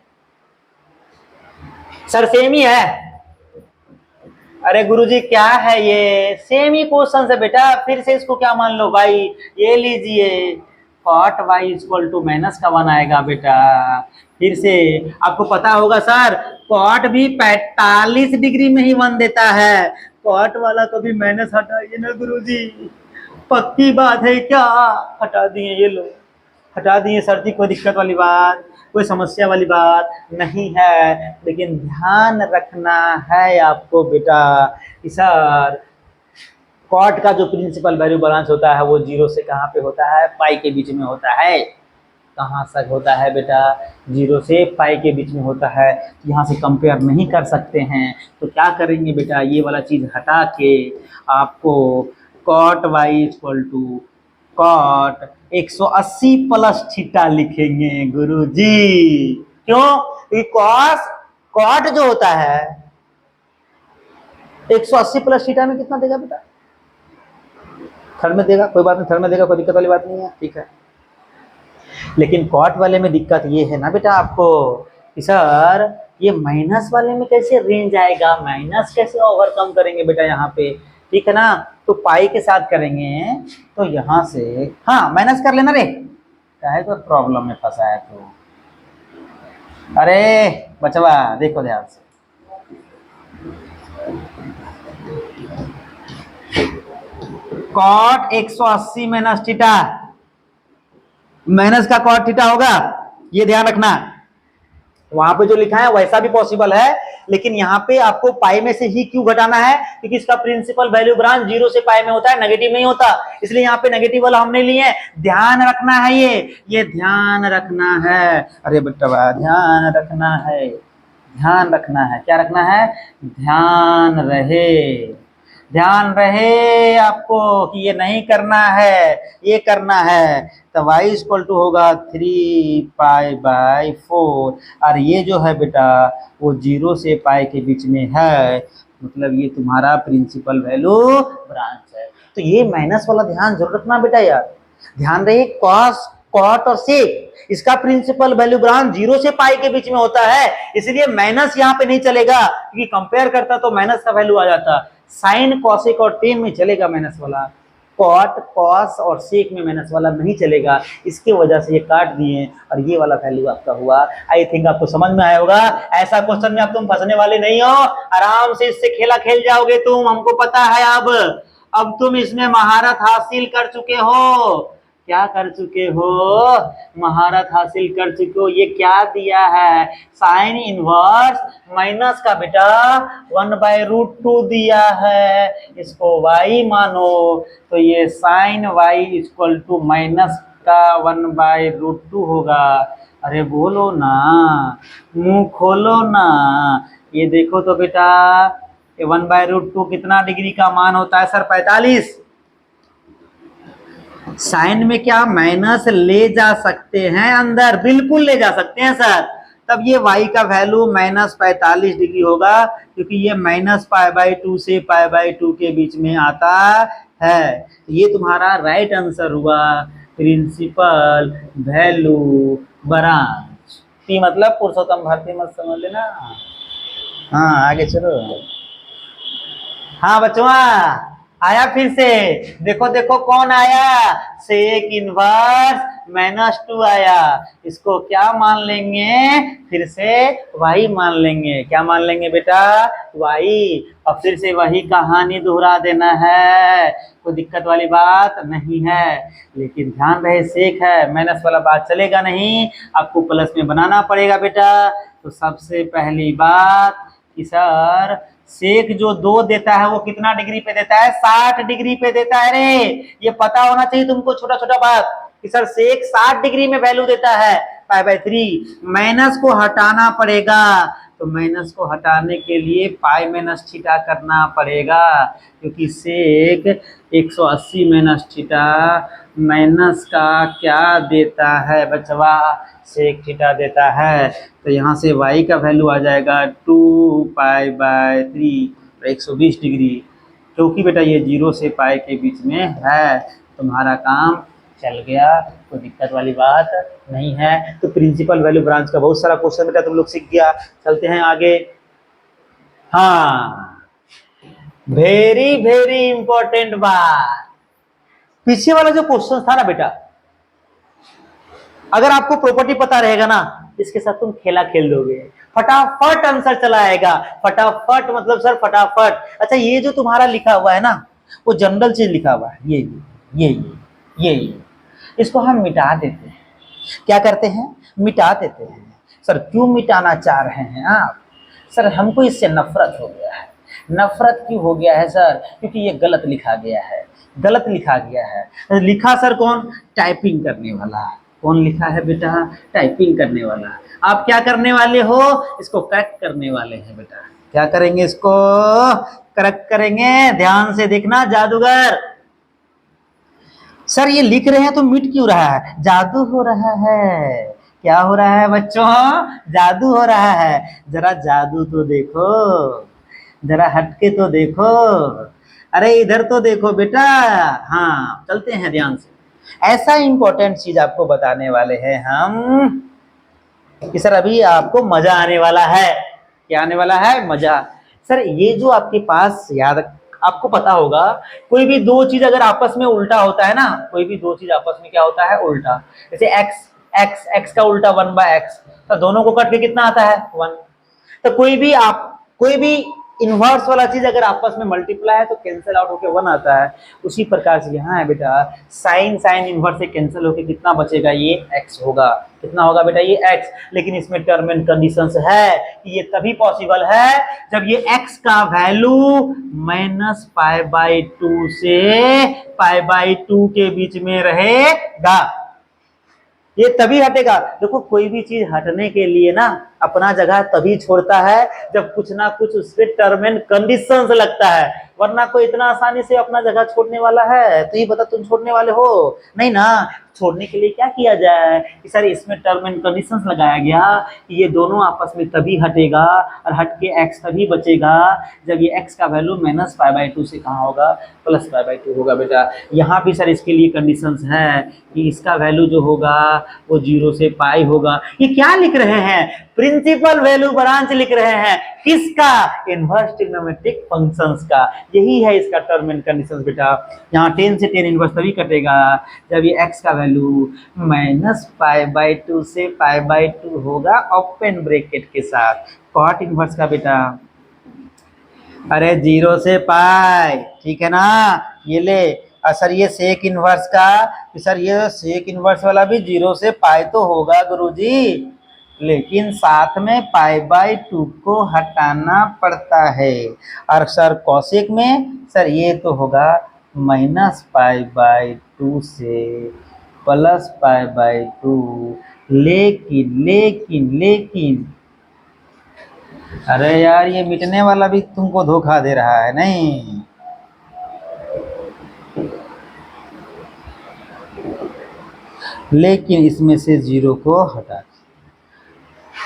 सर, सेम ही है। अरे गुरुजी क्या है ये, सेम ही क्वेश्चन है बेटा, फिर से इसको क्या मान लो भाई, ये लीजिए cot y इक्वल टू -1 आएगा बेटा। फिर से आपको पता होगा सर, cot भी 45 डिग्री में ही 1 देता है, cot वाला कभी माइनस हटाइए ना गुरुजी, पक्की बात है क्या, हटा दिए, ये लो हटा दिए सर जी, कोई दिक्कत वाली बात, कोई समस्या वाली बात नहीं है। लेकिन ध्यान रखना है आपको बेटा कि सर कॉट का जो प्रिंसिपल वैल्यू ब्रांच होता है वो 0 से कहाँ पे होता है, पाई के बीच में होता है। कहाँ तक होता है बेटा, 0 से पाई के बीच में होता है। यहाँ से कंपेयर नहीं कर सकते हैं, तो क्या करेंगे बेटा, ये वाला चीज़ हटा के आपको cot y equal to cot 180 plus theta लिखेंगे गुरुजी। क्यों, कॉस कॉट जो होता है 180 प्लस थीटा में कितना देगा बेटा, थर्ड में देगा, कोई बात नहीं, थर्ड में देगा, कोई दिक्कत वाली बात नहीं है, ठीक है। लेकिन कॉट वाले में दिक्कत ये है ना बेटा आपको कि सर ये माइनस वाले में कैसे रेंज आएगा, माइनस कैसे ओवरकम करेंगे बेटा यहाँ पे, ठीक है ना। तो पाई के साथ करेंगे, तो यहाँ से हाँ माइनस कर लेना रे, चाहे तो प्रॉब्लम में फंसा है तो। अरे बचवा देखो ध्यान से, कॉट 180 माइनस थीटा, माइनस का कॉट थीटा होगा, ये ध्यान रखना। वहां पे जो लिखा है वैसा भी पॉसिबल है, लेकिन यहाँ पे आपको पाई में से ही क्यों घटाना है, क्योंकि इसका प्रिंसिपल वैल्यू ब्रांच 0 से पाई में होता है, नेगेटिव नहीं होता, इसलिए यहाँ पे नेगेटिव वाला हमने लिए हैं। ध्यान रखना है, ये ध्यान रखना है, अरे बेटा ध्यान रखना है, ध्यान रखना है, क्या रखना है, ध्यान रहे, ध्यान रहे आपको कि ये नहीं करना है, ये करना है। तो y इक्वल टू होगा 3π/4 और ये जो है बेटा वो 0 से पाई के बीच में है, मतलब ये तुम्हारा प्रिंसिपल वैल्यू ब्रांच है। तो ये माइनस वाला ध्यान जरूर रखना बेटा यार। ध्यान रहे कॉस, कॉट और सेक इसका प्रिंसिपल वैल्यू ब्रांच 0 से पाई के बीच में होता है, इसलिए माइनस यहाँ पे नहीं चलेगा, क्योंकि कंपेयर करता तो माइनस का वैल्यू आ जाता। साइन, कॉसेक और टेन में चलेगा माइनस वाला, कॉट, कॉस और सेक में माइनस वाला नहीं चलेगा, इसके वजह से ये काट दिए और ये वाला वैल्यू आपका हुआ। आई थिंक आपको समझ में आया होगा। ऐसा क्वेश्चन में अब तुम फंसने वाले नहीं हो, आराम से इससे खेला खेल जाओगे तुम, हमको पता है। अब तुम इसमें महारत हासिल कर चुके हो। क्या कर चुके हो? महारत हासिल कर चुके हो। ये क्या दिया है? साइन इनवर्स माइनस का बेटा 1/√2 दिया है, इसको y मानो, तो ये sine y equal to minus का 1/√2 होगा। अरे बोलो ना, मुंह खोलो ना। ये देखो तो बेटा, ये 1/√2 कितना डिग्री का मान होता है सर? 45। साइन में क्या माइनस ले जा सकते हैं अंदर? बिल्कुल ले जा सकते हैं सर। तब ये y का वैल्यू -45 डिग्री होगा, क्योंकि ये -π/2 से π/2 के बीच में आता है। ये तुम्हारा राइट आंसर हुआ, प्रिंसिपल वैल्यू ब्रांच। पी मतलब पुरुषोत्तम भारती मत समझ लेना। हाँ आगे चलो। हाँ बच्चों आया फिर से, देखो देखो कौन आया? सेक इनवर्स -2 आया। इसको क्या मान लेंगे? फिर से y मान लेंगे। क्या मान लेंगे बेटा? y। और फिर से वही कहानी दोहरा देना है, कोई दिक्कत वाली बात नहीं है। लेकिन ध्यान रहे सेक है, माइनस वाला बात चलेगा नहीं, आपको प्लस में बनाना पड़ेगा बेटा। तो सबसे पहली बात कि सर सेक जो 2 देता है वो कितना डिग्री पे देता है? 60 डिग्री पे देता है रे। ये पता होना चाहिए तुमको, छोटा छोटा बात, कि सर सेक 60 डिग्री में वैल्यू देता है π/3। माइनस को हटाना पड़ेगा, तो माइनस को हटाने के लिए पाई माइनस थीटा करना पड़ेगा, क्योंकि सेक 180 माइनस थीटा माइनस का क्या देता है बचवा? सेक थीटा देता है। तो यहाँ से y का वैल्यू आ जाएगा 2π/3, 120 डिग्री, क्योंकि बेटा ये 0 से पाई के बीच में है। तुम्हारा काम चल गया, कोई दिक्कत वाली बात नहीं है। तो प्रिंसिपल वैल्यू ब्रांच का बहुत सारा क्वेश्चन बेटा तुम लोग सीख गया। चलते हैं आगे। हाँ, वेरी वेरी इंपॉर्टेंट बात, पीछे वाला जो क्वेश्चन था ना बेटा, अगर आपको प्रॉपर्टी पता रहेगा ना, इसके साथ तुम खेला खेल दोगे, फटाफट आंसर चला आएगा। फटाफट मतलब सर फटाफट। अच्छा ये जो तुम्हारा लिखा हुआ है ना, वो जनरल चीज लिखा हुआ है, ये इसको हम मिटा देते हैं। क्या करते हैं? मिटा देते हैं। सर क्यों मिटाना चाह रहे हैं आप? सर हमको इससे नफरत हो गया है। नफरत क्यों हो गया है सर? क्योंकि ये गलत लिखा गया है, गलत लिखा गया है। लिखा सर कौन? टाइपिंग करने वाला। कौन लिखा है बेटा? टाइपिंग करने वाला। आप क्या करने वाले हो? इसको करेक्ट करने वाले हैं बेटा। क्या करेंगे? इसको करेक्ट करेंगे। ध्यान से देखना जादूगर। सर ये लिख रहे हैं तो मिट क्यों रहा है? जादू हो रहा है। क्या हो रहा है बच्चों? जादू हो रहा है। जरा जादू तो देखो, जरा हटके तो देखो, अरे इधर तो देखो बेटा। हाँ चलते हैं ध्यान से। ऐसा इंपॉर्टेंट चीज आपको बताने वाले हैं हम कि सर अभी आपको मजा आने वाला है। क्या आने वाला है? मजा। सर ये जो आपके पास याद, आपको पता होगा कोई भी दो चीज अगर आपस में उल्टा होता है ना, कोई भी दो चीज आपस में क्या होता है? उल्टा। जैसे x का उल्टा 1/x, तो दोनों को कट के कितना आता है? 1। तो कोई भी इनवर्स वाला चीज अगर आपस में मल्टीप्लाई है तो कैंसिल आउट होके 1 आता है। उसी प्रकार से यहाँ है बेटा, साइन इनवर्स से कैंसिल होके कितना बचेगा? ये x होगा। कितना होगा बेटा? ये x। लेकिन इसमें टर्म एंड कंडीशंस है कि ये तभी पॉसिबल है जब ये x का वैल्यू -π/2 से π/2 के बीच में रहेगा। ये तभी हटेगा। देखो कोई भी चीज हटने के लिए ना अपना जगह तभी छोड़ता है जब कुछ ना कुछ उसके टर्म एंड कंडीशंस लगता है, वरना कोई इतना आसानी से अपना जगह छोड़ने वाला है? तो ये बता, तुम छोड़ने वाले हो नहीं ना। छोड़ने के लिए क्या किया जाए कि सर इसमें टर्म एंड कंडीशंस लगाया गया कि ये दोनों आपस में तभी हटेगा और हट के एक्स तभी बचेगा जब ये एक्स का value minus pi by two से कहाँ होगा, प्लस पाई बाई टू होगा। बेटा यहाँ भी सर इसके लिए कंडीशंस है कि इसका वैल्यू जो होगा वो 0 से पाई होगा। ये क्या लिख रहे हैं? प्रिंसिपल वैल्यू ब्रांच लिख रहे हैं। किसका? इनवर्स ट्रिग्नोमेट्रिक फंक्शंस का। यही है इसका टर्म एंड कंडीशंस बेटा। यहाँ 10 से 10 इनवर्स तभी कटेगा जब ये x का value minus pi by two से पाई बाई टू होगा ओपन ब्रैकेट के साथ। कॉट इनवर्स का बेटा, अरे 0 से पाई, ठीक है ना, ये ले। और सर ये सेक इनवर्स का, सर ये सेक इनवर्स वाला भी 0 से पाई तो होगा गुरुजी, लेकिन साथ में पाई बाई टू को हटाना पड़ता है। और सर कॉसेक में सर ये तो होगा माइनस पाई बाई टू से प्लस पाई बाई टू। लेकिन लेकिन लेकिन अरे यार ये मिटने वाला भी तुमको धोखा दे रहा है नहीं। लेकिन इसमें से 0 को हटा,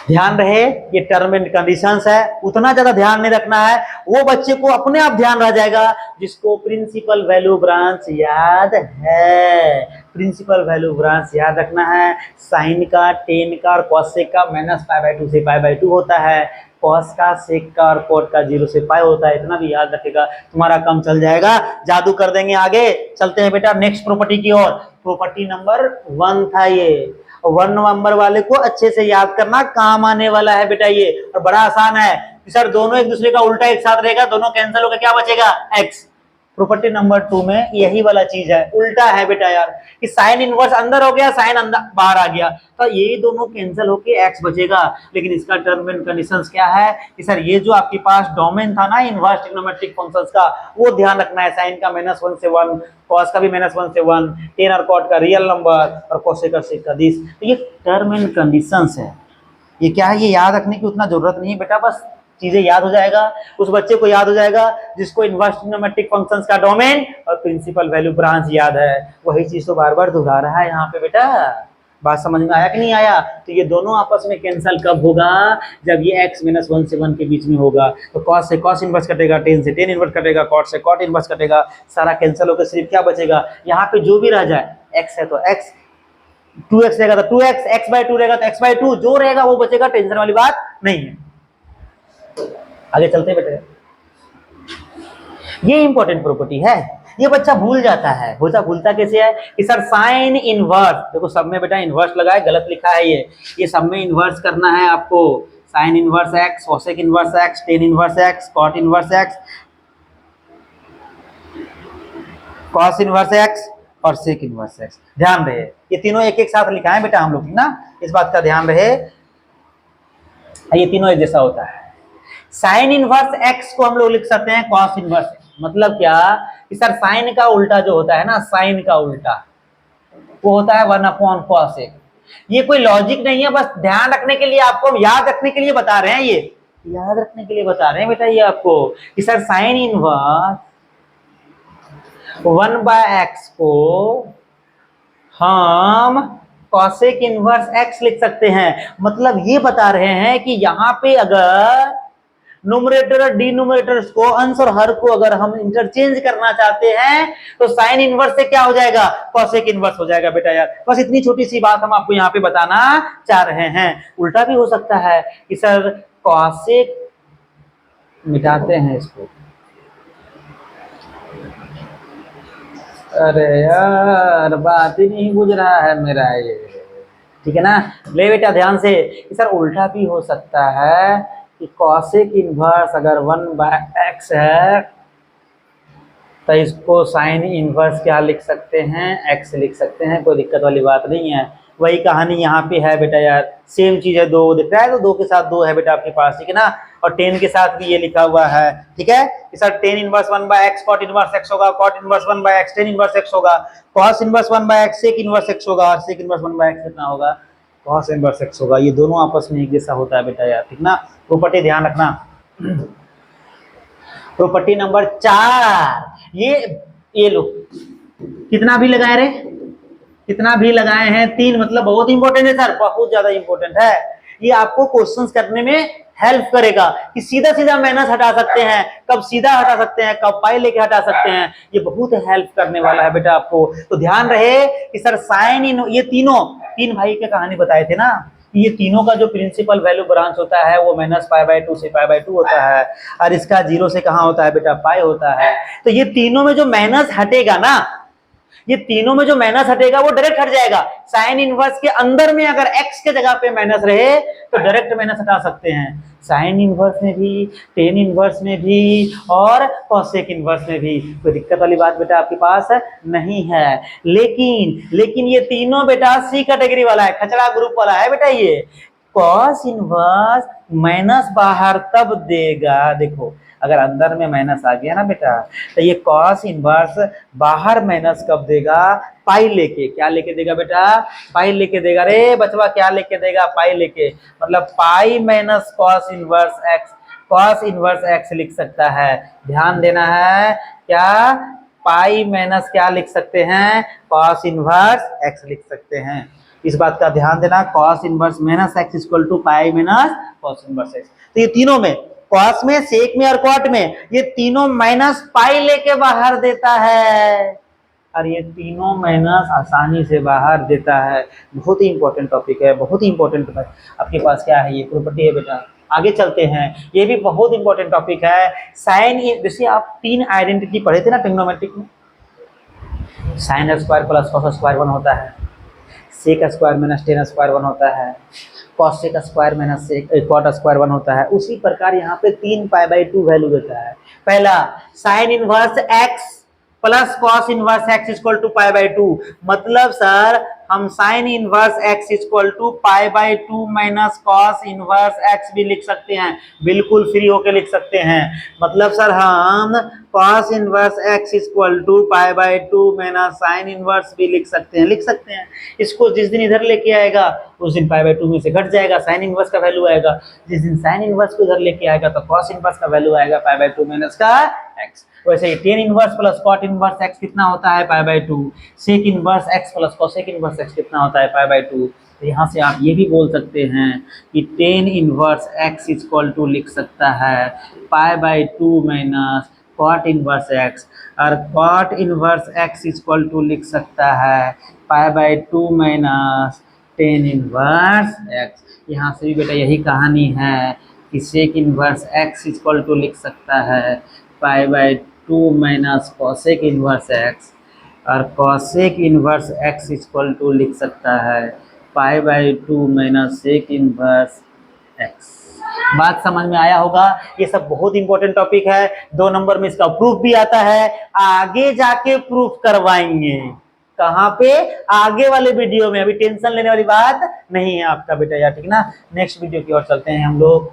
ध्यान रहे ये टर्म एंड कंडीशंस है, उतना ज्यादा ध्यान नहीं रखना है। वो बच्चे को अपने आप ध्यान रह जाएगा जिसको प्रिंसिपल वैल्यू ब्रांच याद है। प्रिंसिपल वैल्यू ब्रांच याद रखना है। साइन का, टेन का और कॉसेक का माइनस पाई बाई टू से पाई बाई टू होता है। कॉस का, सेक का और कोट का 0 से पाई होता है। इतना भी याद रखेगा, तुम्हारा काम चल जाएगा। जादू कर देंगे। आगे चलते हैं बेटा नेक्स्ट प्रॉपर्टी की ओर। प्रॉपर्टी नंबर 1 था ये। 1 नंबर वाले को अच्छे से याद करना, काम आने वाला है बेटा ये, और बड़ा आसान है। सर दोनों एक दूसरे का उल्टा एक साथ रहेगा, दोनों कैंसिल होकर क्या बचेगा? x। प्रॉपर्टी नंबर 2 में यही वाला चीज है, उल्टा है बेटा यार, कि साइन इनवर्स अंदर हो गया, साइन अंदर बाहर आ गया, तो ये दोनों कैंसिल होके x बचेगा। लेकिन इसका टर्म एंड कंडीशंस क्या है कि सर ये जो आपके पास डोमेन था ना इनवर्स ट्रिग्नोमेट्रिक फंक्शंस का, वो ध्यान रखना है। साइन का -1 से 1, कॉस का भी -1 से 1, टेन और कॉट का रियल नंबर और कोसेक और सेक का 10। तो ये टर्म एंड कंडीशंस है। ये क्या है, ये याद रखने की उतना जरूरत नहीं है बेटा, बस चीजें याद हो जाएगा। उस बच्चे को याद हो जाएगा जिसको इनवर्स ट्रिग्नोमेट्रिक फंक्शंस का डोमेन और प्रिंसिपल वैल्यू ब्रांच याद है। वही चीज तो बार बार दोहरा रहा है यहाँ पे बेटा। बात समझ में आया कि नहीं आया? तो ये दोनों आपस में कैंसिल कब होगा? जब ये x -1 से 1 के बीच में होगा। तो cos से cos इनवर्स कटेगा, टेन से टेन इनवर्स कटेगा, cot से cot इनवर्स कटेगा, सारा कैंसिल होकर सिर्फ क्या बचेगा? यहाँ पे जो भी रह जाए, x है तो x, 2x रहेगा तो 2x, x/2 रहेगा तो x/2, जो रहेगा वो बचेगा, टेंशन वाली बात नहीं है। आगे चलते बेटे, ये इंपॉर्टेंट प्रॉपर्टी है। ये बच्चा भूल जाता है। भूलता कैसे है कि सर साइन इनवर्स, देखो सब में बेटा इनवर्स लगा है, गलत लिखा है ये सब में इनवर्स करना है आपको। Sine inverse x, cosec inverse x, tan inverse x, cot inverse x, cos inverse x और सेक इनवर्स x। ध्यान रहे ये तीनों एक एक साथ लिखा है बेटा हम लोग ना, इस बात का ध्यान रहे। ये तीनों एक जैसा होता है। साइन इनवर्स x को हम लोग लिख सकते हैं कॉस इनवर्स x। मतलब क्या कि सर साइन का उल्टा जो होता है ना, साइन का उल्टा वो होता है 1/cos x। ये कोई लॉजिक नहीं है, बस ध्यान रखने के लिए, आपको याद रखने के लिए बता रहे हैं। ये याद रखने के लिए बता रहे हैं बेटा ये आपको कि सर साइन इनवर्स 1/x को हम कॉसेक इनवर्स x लिख सकते हैं। मतलब ये बता रहे हैं कि यहाँ पे अगर न्यूमरेटर और डिनोमिनेटर्स को, अंश और हर को अगर हम इंटरचेंज करना चाहते हैं तो साइन इनवर्स से क्या हो जाएगा? कॉसेक इनवर्स हो जाएगा बेटा यार। बस इतनी छोटी सी बात हम आपको यहाँ पे बताना चाह रहे हैं। उल्टा भी हो सकता है कि सर कॉसेक, मिटाते हैं इसको, अरे यार बात ही नहीं बुझ रहा है मेरा ये, ठीक है ना। ले बेटा ध्यान से कि सर उल्टा भी हो सकता है कि कॉसेक इनवर्स अगर 1/x है तो इसको साइन इनवर्स क्या लिख सकते हैं? x लिख सकते हैं, कोई दिक्कत वाली बात नहीं है। वही कहानी यहाँ पे है बेटा यार, सेम चीज है। 2 दिख रहा है तो 2 के साथ 2 है बेटा आपके पास, ठीक है ना। और 10 के साथ भी ये लिखा हुआ है, ठीक है कि sir tan inverse 1/x cot inverse x होगा, cot inverse 1/x tan inverse x होगा, cos inverse 1/x sec inverse x होगा, और सेक इनवर्स 1/x कितना होगा? कॉस इनवर्स एक्स होगा। ये दोनों आपस में एक जैसा होता है बेटा यार, ठीक ना। प्रॉपर्टी ध्यान रखना। प्रॉपर्टी नंबर 4, ये लो, कितना भी लगाए रे, कितना भी लगाए हैं 3, मतलब बहुत इंपॉर्टेंट है सर, बहुत ज्यादा इंपॉर्टेंट है। ये आपको क्वेश्चंस करने में हेल्प करेगा कि सीधा सीधा माइनस हटा सकते हैं, कब सीधा हटा सकते हैं, कब पाई लेके हटा सकते हैं। ये बहुत हेल्प करने वाला है बेटा आपको। तो ध्यान रहे कि सर साइन इन, ये तीन भाई की कहानी बताए थे ना, ये तीनों का जो प्रिंसिपल वैल्यू ब्रांच होता है वो -π/2 से π/2 होता है, और इसका 0 से कहाँ होता है बेटा, पाई होता है। तो ये तीनों में जो माइनस हटेगा ना, ये तीनों में जो माइनस हटेगा वो डायरेक्ट हट जाएगा। साइन इनवर्स के अंदर में अगर एक्स के जगह पे माइनस रहे तो डायरेक्ट माइनस हटा सकते हैं। साइन इनवर्स में भी, टेन इनवर्स में भी, और कोसेक इनवर्स में भी कोई दिक्कत वाली बात बेटा आपके पास नहीं है। लेकिन ये तीनों बेटा सी कैटेगरी वाला है, खचड़ा ग्रुप वाला है बेटा। ये कॉस इनवर्स माइनस बाहर तब देगा, देखो अगर अंदर में माइनस आ गया ना बेटा, तो ये कॉस इनवर्स बाहर माइनस कब देगा, पाई लेके। क्या लेके देगा बेटा, पाई लेके देगा रे बचवा, क्या लेके देगा, पाई लेके। मतलब पाई minus cos inverse x, cos inverse x लिख सकता है। ध्यान देना है, क्या पाई माइनस क्या लिख सकते हैं, कॉस इनवर्स एक्स लिख सकते हैं। इस बात का ध्यान देना, cos inverse minus x equal to pi minus cos inverse x. तो ये तीनों में, कॉस में, सेक में और कॉट में, ये तीनों माइनस पाई लेके बाहर देता है, और ये तीनों माइनस आसानी से बाहर देता है। बहुत ही इंपॉर्टेंट टॉपिक है, बहुत ही इंपॉर्टेंट। आपके पास क्या है, ये प्रॉपर्टी है बेटा। आगे चलते हैं, ये भी बहुत इंपॉर्टेंट टॉपिक है। साइन, जैसे आप 3 आइडेंटिटी पढ़े थे ना ट्रिग्नोमेट्रिक में, sine square plus cos square 1 होता है, sec square minus tan square 1 होता है, cosec square minus cot square 1 होता है। उसी प्रकार यहाँ पे 3π/2 वैल्यू देता है। पहला sine inverse X plus cos inverse x equal to π/2, मतलब सर हम sine inverse x equal to π/2 minus cos inverse X भी लिख सकते हैं, बिल्कुल फ्री होके लिख सकते हैं। मतलब सर हम cos inverse x equal to π/2 minus sine inverse भी लिख सकते हैं, इसको जिस दिन इधर लेके आएगा उस दिन π/2 में से घट जाएगा, साइन इनवर्स का वैल्यू आएगा। जिस दिन साइन इनवर्स को इधर लेके आएगा तो कॉस इनवर्स का वैल्यू आएगा π/2 माइनस का एक्स। वैसे ही tan inverse plus cot inverse X कितना होता है, π/2। Sec inverse X plus cosec inverse X कितना होता है, π/2। तो यहाँ से आप ये भी बोल सकते हैं कि tan inverse x equal to लिख सकता है π/2 माइनस कॉट इनवर्स एक्स, और cot inverse x equal to लिख सकता है π/2 माइनस टेन इनवर्स एक्स। यहाँ से भी बेटा यही कहानी है कि sec inverse x equal to लिख सकता है π/2 माइनस कोसेक इनवर्स एक्स, और cosec inverse x equal to लिख सकता है π/2 माइनस सेक इनवर्स एक्स। बात समझ में आया होगा। ये सब बहुत इंपॉर्टेंट टॉपिक है, 2 नंबर में इसका प्रूफ भी आता है, आगे जाके प्रूफ करवाएंगे। कहाँ पे, आगे वाले वीडियो में, अभी टेंशन लेने वाली बात नहीं है आपका बेटा यार, ठीक ना। नेक्स्ट वीडियो की ओर चलते हैं हम लोग।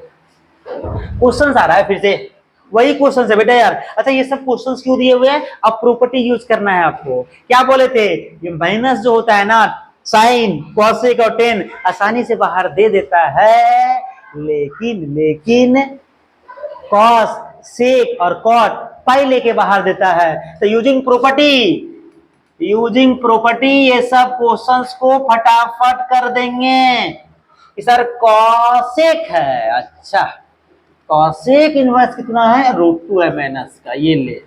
क्वेश्चन आ रहा है फिर से, वही क्वेश्चन है बेटा यार। अच्छा ये सब क्वेश्चंस क्यों दिए हुए हैं, अब प्रॉपर्टी यूज करना है आपको। क्या बोले थे, ये माइनस जो होता है ना, साइन कॉसेक और टेन आसानी से बाहर दे देता है, लेकिन कॉस सेक और कॉट पाई लेके बाहर देता है। तो यूजिंग प्रॉपर्टी ये सब क्वेश्चंस को फटाफट कर देंगे कि सर कॉसेक है, अच्छा कॉसेक इनवर्स कितना है, √2 है माइनस का, ये ले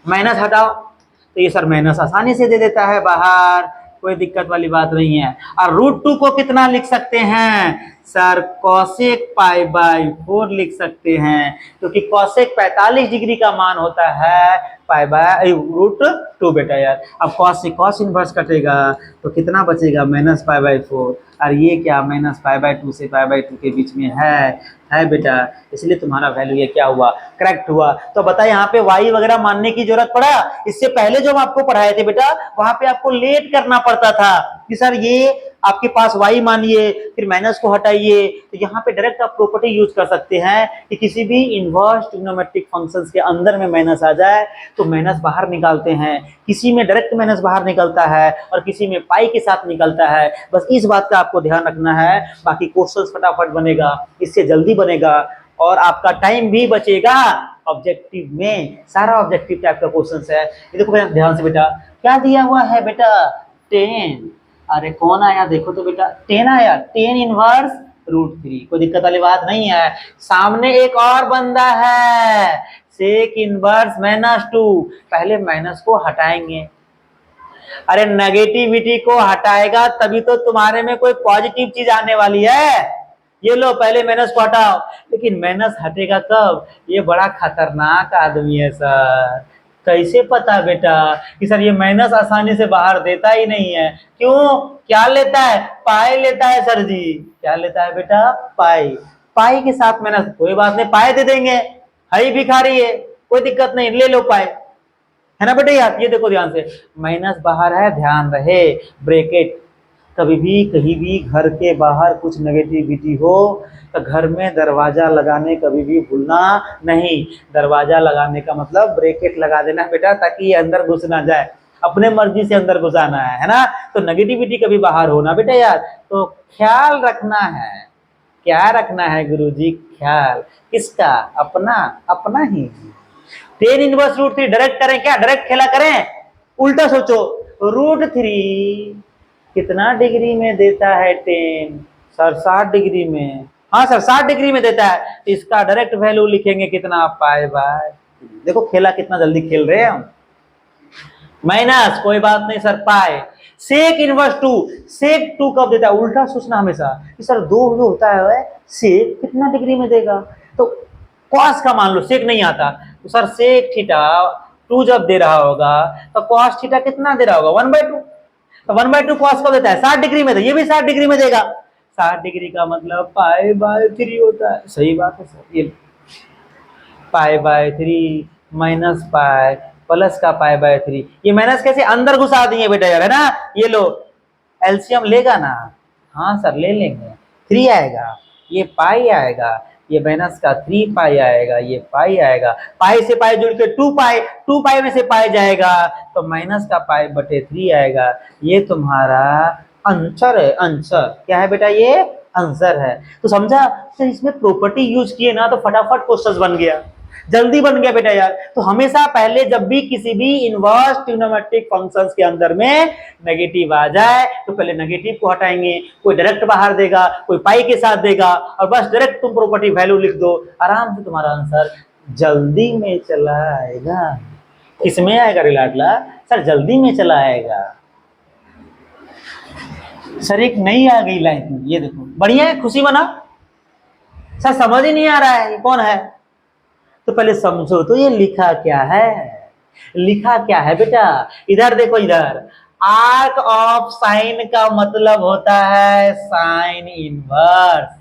माइनस हटाओ, तो ये सर माइनस आसानी से दे देता है बाहर, कोई दिक्कत वाली बात नहीं है। और √2 को कितना लिख सकते हैं सर, कॉसेक π/4 लिख सकते हैं, क्योंकि कॉसेक 45 डिग्री का मान होता है √2 बेटा यार। अब कॉस से कॉस इनवर्स कटेगा तो कितना बचेगा, -π/4, और ये क्या -π/2 से π/2 के बीच में है बेटा, इसलिए तुम्हारा वैल्यू ये क्या हुआ, करेक्ट हुआ। तो बता यहाँ पे y वगैरह मानने की जरूरत पड़ा, इससे पहले जो हम आपको पढ़ाए थे बेटा वहां पे आपको लेट करना पड़ता था कि सर ये आपके पास y मानिए, फिर माइनस को हटाइए, तो यहाँ पे डायरेक्ट आप प्रॉपर्टी यूज कर सकते हैं कि किसी भी इनवर्स ट्रिग्नोमेट्रिक फंक्शंस के अंदर में माइनस आ जाए तो माइनस बाहर निकालते हैं, किसी में डायरेक्ट माइनस बाहर निकलता है और किसी में पाई के साथ निकलता है। बस इस बात का आपको ध्यान रखना है, बाकी क्वेश्चन फटाफट बनेगा, इससे जल्दी बनेगा और आपका टाइम भी बचेगा। ऑब्जेक्टिव में सारा ऑब्जेक्टिव टाइप का क्वेश्चन है। ये देखो ध्यान से बेटा, क्या दिया हुआ है बेटा 10, अरे कौन आया देखो तो बेटा 10 आया, 10 इनवर्स √3, कोई दिक्कत वाली बात नहीं है। सामने एक और बंदा है सेक इनवर्स -2, पहले माइनस को हटाएंगे, अरे नेगेटिविटी को हटाएगा तभी तो तुम्हारे में कोई पॉजिटिव चीज आने वाली है। ये लो पहले माइनस को हटाओ, लेकिन माइनस हटेगा कब? ये बड़ा खतरनाक आदमी है सर। कैसे पता बेटा कि सर ये माइनस आसानी से बाहर देता ही नहीं है? क्यों? क्या लेता है? पाई लेता है सर जी। क्या लेता है बेटा? पाई। पाई के साथ माइनस, कोई बात नहीं, पाई दे देंगे, है भिखारी है, कोई दिक्कत नहीं, ले लो पाई, है ना बेटा यार। ये देखो ध्यान से, माइनस बाहर है, ध्यान रहे, ब्रैकेट। कभी भी कहीं भी घर के बाहर कुछ नेगेटिविटी हो तो घर में दरवाजा लगाने कभी भी भूलना नहीं। दरवाजा लगाने का मतलब ब्रैकेट लगा देना बेटा, ताकि ये अंदर घुस ना जाए, अपने मर्जी से अंदर घुसाना है ना। तो नेगेटिविटी कभी बाहर हो ना बेटा यार, तो ख्याल रखना है। क्या रखना है गुरुजी? ख्याल किसका? अपना, अपना ही। 10 इनवर्स √3 डायरेक्ट करें क्या? डायरेक्ट खेला करें? उल्टा सोचो, √3 कितना डिग्री में देता है 10? सर 60 डिग्री में। हाँ सर 60 डिग्री में देता है, तो इसका डायरेक्ट वैल्यू लिखेंगे कितना? Pi by. देखो खेला कितना जल्दी खेल रहे हैं हम। माइनस, कोई बात नहीं सर, पाई। सेक इनवर्स 2, सेक 2 कब देता है? उल्टा सोचना हमेशा कि सर 2 जो होता है सेक कितना डिग्री में देगा, तो कॉस का मान लो, सेक नहीं आता तो सर सेक थीटा 2 जब दे रहा होगा तो कॉस थीटा कितना दे रहा होगा? 1/2। तो 1/2 कॉस कब देता है? 60 डिग्री में, तो ये भी 60 डिग्री में देगा। 60 डिग्री का मतलब पाई/3 होता है। सही बात है सर, ये पाई/3 माइनस पाई प्लस का पाई/3, ये माइनस कैसे अंदर घुसा दिए बेटा यार, है ना। ये लो एलसीएम लेगा ना? हाँ सर ले लेंगे, 3 आएगा, ये पाई आएगा, ये माइनस का 3 पाई आएगा, ये पाई आएगा, पाई से पाई जुड़ के 2 पाई, 2 पाई में से पाई जाएगा तो माइनस का पाई/3 आएगा। ये तुम्हारा आंसर है। आंसर क्या है बेटा? ये आंसर है। तो समझा सर, इसमें प्रॉपर्टी यूज किए ना तो फटाफट क्वेश्चन बन गया, जल्दी बन गया बेटा यार। तो हमेशा पहले जब भी किसी भी इनवर्स ट्रिग्नोमेट्रिक फंक्शंस के अंदर में नेगेटिव आ जाए तो पहले नेगेटिव को हटाएंगे, कोई डायरेक्ट बाहर देगा, कोई पाई के साथ देगा, और बस डायरेक्ट तुम प्रॉपर्टी वैल्यू लिख दो, आराम से तुम्हारा आंसर जल्दी में चला आएगा। किसमें आएगा रे लाडला? सर जल्दी में चला आएगा। सर एक नई आ गई लाइन, ये देखो बढ़िया है, खुशी मना। सर समझ ही नहीं आ रहा है कौन है, तो पहले समझो तो ये लिखा क्या है। लिखा क्या है बेटा? इधर देखो, इधर आर्क ऑफ साइन का मतलब होता है sine inverse.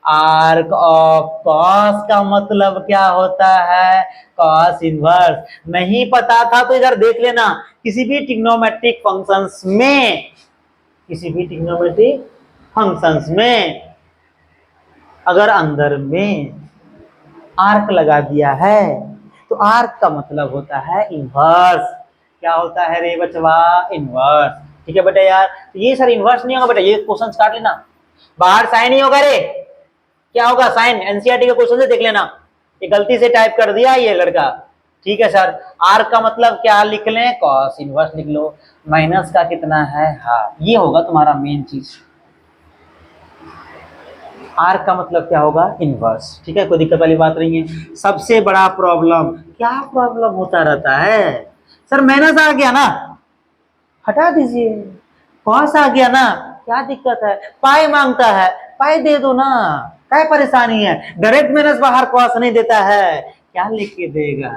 Arc of cos का मतलब क्या होता है? Cos inverse. नहीं पता था तो इधर देख लेना, किसी भी ट्रिग्नोमेट्रिक फंक्शंस में, किसी भी ट्रिग्नोमेट्रिक फंक्शंस में अगर अंदर में आर्क लगा दिया है तो आर्क का मतलब होता है इनवर्स। क्या होता है रे बचवा? इनवर्स। ठीक है बेटा यार, तो ये सर इनवर्स नहीं होगा बेटा, ये क्वेश्चन काट लेना, बाहर साइन ही होगा रे। क्या होगा? साइन। एनसीईआरटी के क्वेश्चन से देख लेना, ये गलती से टाइप कर दिया ये लड़का। ठीक है सर, आर्क का मतलब क्या लिख लें? कॉस इनवर्स लिख लो। माइनस का कितना है? हाफ। ये होगा तुम्हारा मेन चीज। आर्क का मतलब क्या होगा? इनवर्स। ठीक है, कोई दिक्कत वाली बात नहीं है। सबसे बड़ा प्रॉब्लम क्या प्रॉब्लम होता रहता है? सर माइनस आ गया ना, हटा दीजिए। कॉस आ गया ना, क्या दिक्कत है? पाई मांगता है, पाई दे दो ना, क्या परेशानी है? डायरेक्ट माइनस बाहर कॉस नहीं देता है, क्या लेके देगा?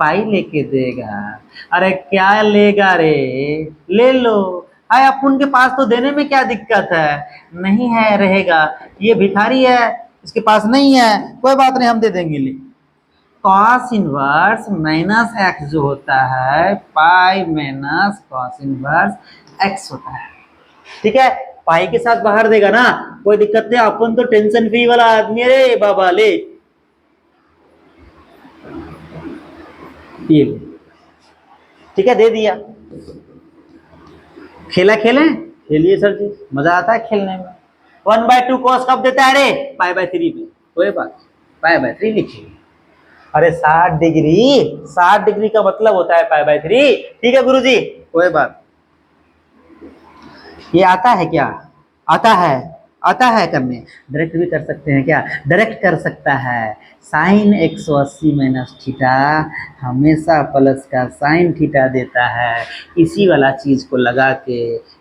पाई लेके देगा। अरे क्या लेगा रे? ले लो। आए अपन के पास तो देने में क्या दिक्कत है? नहीं है रहेगा, ये भिखारी है, इसके पास नहीं है, कोई बात नहीं हम दे देंगे। ले कॉस इनवर्स माइनस एक्स जो होता है, पाई माइनस कॉस इनवर्स एक्स होता है। ठीक है, पाई के साथ बाहर देगा ना, कोई दिक्कत नहीं, अपन तो टेंशन फ्री वाला आदमी रे बाबा। ले ये, ठीक है, दे दिया। खेला खेलें, खेलिए सर जी, मजा आता है खेलने में। 1/2 cos कब देता है रे? π/3 में। कोई बात, π/3 लिखिए। अरे 60 डिग्री का मतलब होता है π/3। ठीक है गुरुजी, कोई बात। ये आता है क्या? आता है, आता है करने। डायरेक्ट भी कर सकते हैं क्या? डायरेक्ट कर सकता है। साइन 180 माइनस थीटा हमेशा प्लस का साइन थीटा देता है। इसी वाला चीज को लगा के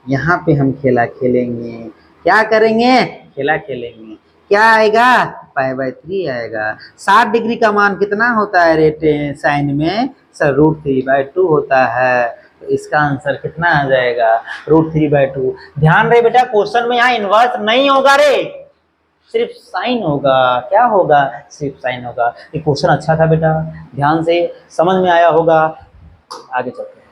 यहाँ पे हम खेला खेलेंगे। क्या करेंगे? खेला खेलेंगे। क्या आएगा? π/3 आएगा। 60 डिग्री का मान कितना होता है रेट साइन में? सर √3/2 होता है। तो इसका आंसर कितना आ जाएगा? √3/2। ध्यान रहे बेटा, क्वेश्चन में यहाँ इनवर्स नहीं होगा रे, सिर्फ साइन होगा। क्या होगा? सिर्फ साइन होगा। ये क्वेश्चन अच्छा था बेटा, ध्यान से समझ में आया होगा। आगे चलते हैं।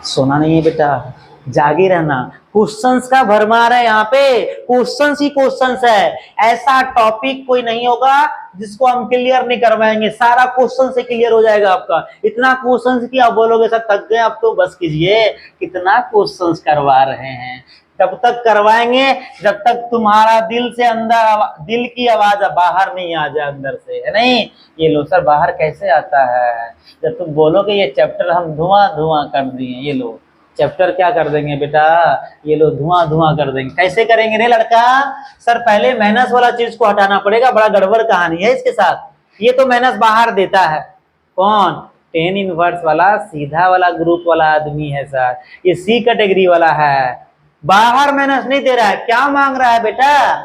सोना नहीं है बेटा, जागे रहना। क्वेश्चंस का भरमार है यहाँ पे, क्वेश्चंस ही क्वेश्चंस है। ऐसा टॉपिक कोई नहीं होगा जिसको हम क्लियर नहीं करवाएंगे, सारा क्वेश्चन से क्लियर हो जाएगा आपका। इतना क्वेश्चंस की आप बोलोगे सर थक गए अब तो बस कीजिए। कितना क्वेश्चंस करवा रहे हैं, तब तक करवाएंगे जब तक तुम्हारा दिल से अंदर, दिल की आवाज बाहर नहीं आ जाए अंदर से, है नहीं? ये लो सर, बाहर कैसे आता है? जब तुम बोलोगे ये चैप्टर हम धुआं धुआं कर दिए, ये लो चैप्टर क्या कर देंगे बेटा, ये लो धुआं धुआं कर देंगे। कैसे करेंगे रे लड़का? सर पहले माइनस वाला चीज को हटाना पड़ेगा, बड़ा गड़बड़ कहानी है इसके साथ। ये तो माइनस बाहर देता है, कौन? टेन इनवर्स वाला सीधा वाला ग्रुप वाला आदमी है सर, ये सी कैटेगरी वाला है। बाहर माइनस नहीं दे रहा है। क्या मांग रहा है बेटा?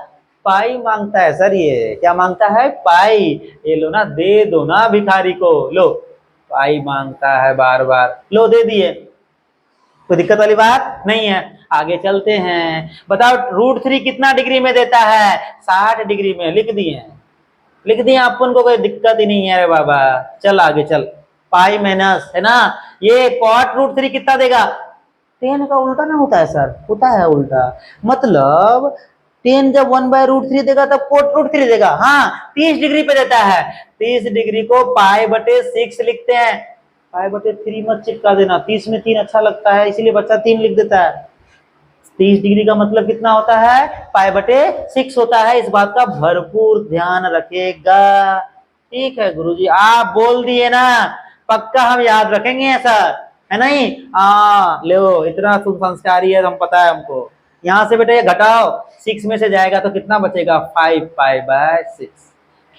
पाई मांगता है सर। ये क्या मांगता है? पाई। ये लो ना, दे दो ना भिखारी को, लो पाई मांगता है बार बार, लो दे दिए। कोई दिक्कत वाली बात नहीं है। आगे चलते हैं। बताओ √3 कितना डिग्री में देता है? 60 डिग्री में। लिख दिए, लिख दिए, अपन को कोई दिक्कत ही नहीं है रे बाबा। चल आगे चल। पाई माइनस है ना, ये कॉट √3 कितना देगा? 10 का उल्टा ना होता है सर? होता है उल्टा। मतलब 10 जब 1/√3 देगा तब कोट √3 देगा। हाँ, 30 डिग्री पे देता है। 30 डिग्री को π/6 लिखते हैं। π/3 मत चिपका देना, 30 में 3 अच्छा लगता है इसलिए बच्चा 3 लिख देता है। 30 डिग्री का मतलब कितना होता है? π/6 होता है। इस बात का भरपूर ध्यान रखेगा। ठीक है गुरुजी, आप बोल दिए ना, पक्का हम याद रखेंगे सर, है नहीं? लो इतना तुम संस्कारी है, हम पता है हमको। यहाँ से बेटा ये घटाओ, 6 में से जाएगा तो कितना बचेगा? 5π/6।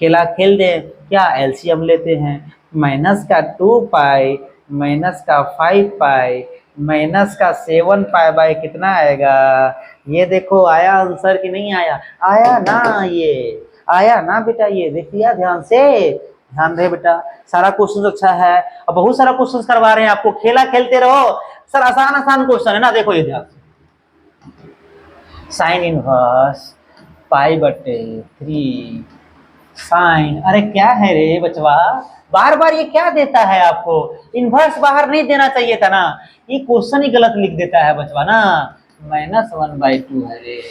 खेला खेल दे, क्या एलसीएम लेते हैं? माइनस का 2π माइनस का 5π माइनस का 7π कितना आएगा? ये देखो आया आंसर कि नहीं आया? आया ना, ये आया ना बेटा, ये देख लिया ध्यान से। ध्यान रहे बेटा, सारा क्वेश्चन अच्छा है और बहुत सारा क्वेश्चन करवा रहे हैं आपको। खेला खेलते रहो सर, आसान आसान क्वेश्चन है ना। देखो ये ध्यान, साइन इनवर्स π/3 साइन। अरे क्या है रे बचवा, बार बार ये क्या देता है आपको? इनवर्स बाहर नहीं देना चाहिए था ना, ये क्वेश्चन ही गलत लिख देता है बचवा ना। -1/2 है रे।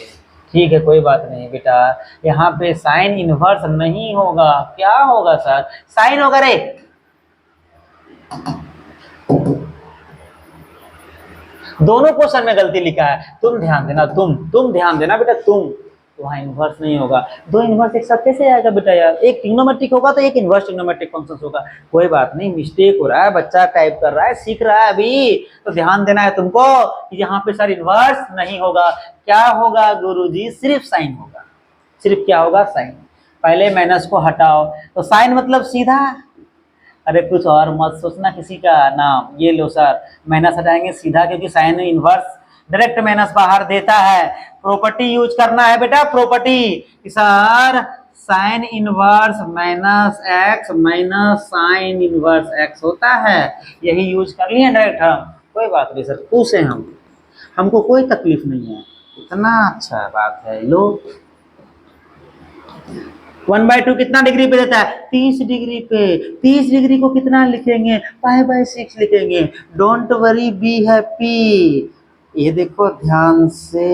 ठीक है कोई बात नहीं बेटा, यहाँ पे साइन इनवर्स नहीं होगा। क्या होगा सर? साइन होगा रे। दोनों क्वेश्चन में गलती लिखा है, तुम ध्यान देना, तुम ध्यान देना बेटा, तुम वहां इन्वर्स नहीं होगा। दो इन्वर्स एक साथ कैसे आएगा बेटा यार? एक ट्रिग्नोमेट्रिक होगा तो एक इन्वर्स ट्रिग्नोमेट्रिक फंक्शन होगा। कोई बात नहीं, मिस्टेक हो रहा है, बच्चा टाइप कर रहा है, सीख रहा है अभी, तो ध्यान देना है तुमको कि यहाँ पे सर इन्वर्स नहीं होगा। क्या होगा गुरुजी? सिर्फ साइन होगा। सिर्फ क्या होगा? साइन। पहले माइनस को हटाओ तो साइन मतलब सीधा। अरे कुछ और मत सोचना किसी का नाम। ये लो सर, माइनस हटाएंगे सीधा, क्योंकि साइन इनवर्स डायरेक्ट माइनस बाहर देता है। प्रॉपर्टी यूज करना है बेटा, property. Sir sine inverse -x minus sine inverse x होता है, यही यूज कर लिए डायरेक्ट हम। कोई बात नहीं सर, पूछे हमको कोई तकलीफ नहीं है, इतना अच्छा बात है। लो 1/2 कितना डिग्री पे देता है? 30 डिग्री पे। 30 डिग्री को कितना लिखेंगे? π/6 लिखेंगे। Don't worry, be happy. ये देखो ध्यान से,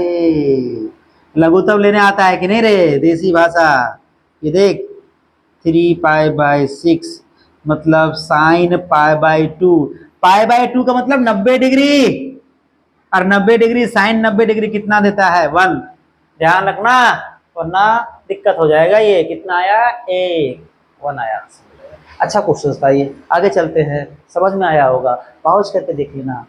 लघुत्तम लेने आता है कि नहीं रे, देसी भाषा। ये देख 3π/6 मतलब साइन π/2। π/2 का मतलब 90 डिग्री, और 90 डिग्री साइन 90 डिग्री कितना देता है 1। ध्यान रखना वरना दिक्कत हो जाएगा। ये कितना आया 1 आया। अच्छा क्वेश्चन था ये, आगे चलते हैं, समझ में आया होगा, पॉज करके देख लेना।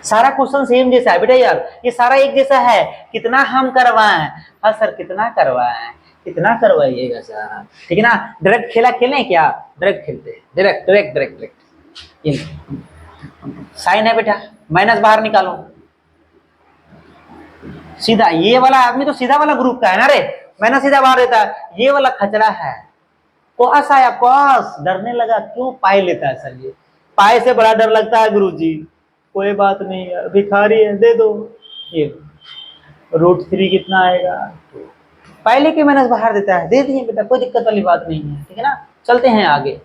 सारा क्वेश्चन सेम जैसा है बेटा यार, ये सारा एक जैसा है। कितना हम करवाएं? हाँ सर कितना करवाएं, कितना करवाइएगा सर, ठीक है ना। डायरेक्ट खेला खेलें क्या? डायरेक्ट खेलते हैं, डायरेक्ट डायरेक्ट डायरेक्ट डायरेक्ट। ये साइन है बेटा, माइनस बाहर निकालो सीधा। ये वाला आदमी तो सीधा वाला ग्रुप का है ना रे, माइनस सीधा बाहर देता है। ये वाला खचरा है, कॉस आया कॉस, डरने लगा क्यों? पाई लेता है सर, ये पाई से बड़ा डर लगता है गुरुजी। कोई बात नहीं यार, भिखारी है, दे दो। ये √3 कितना आएगा? पाई लेके माइनस बाहर देता है, दे दिए बेटा, कोई दिक्कत वाली बात नहीं है, ठीक है ना। चलते हैं आगे।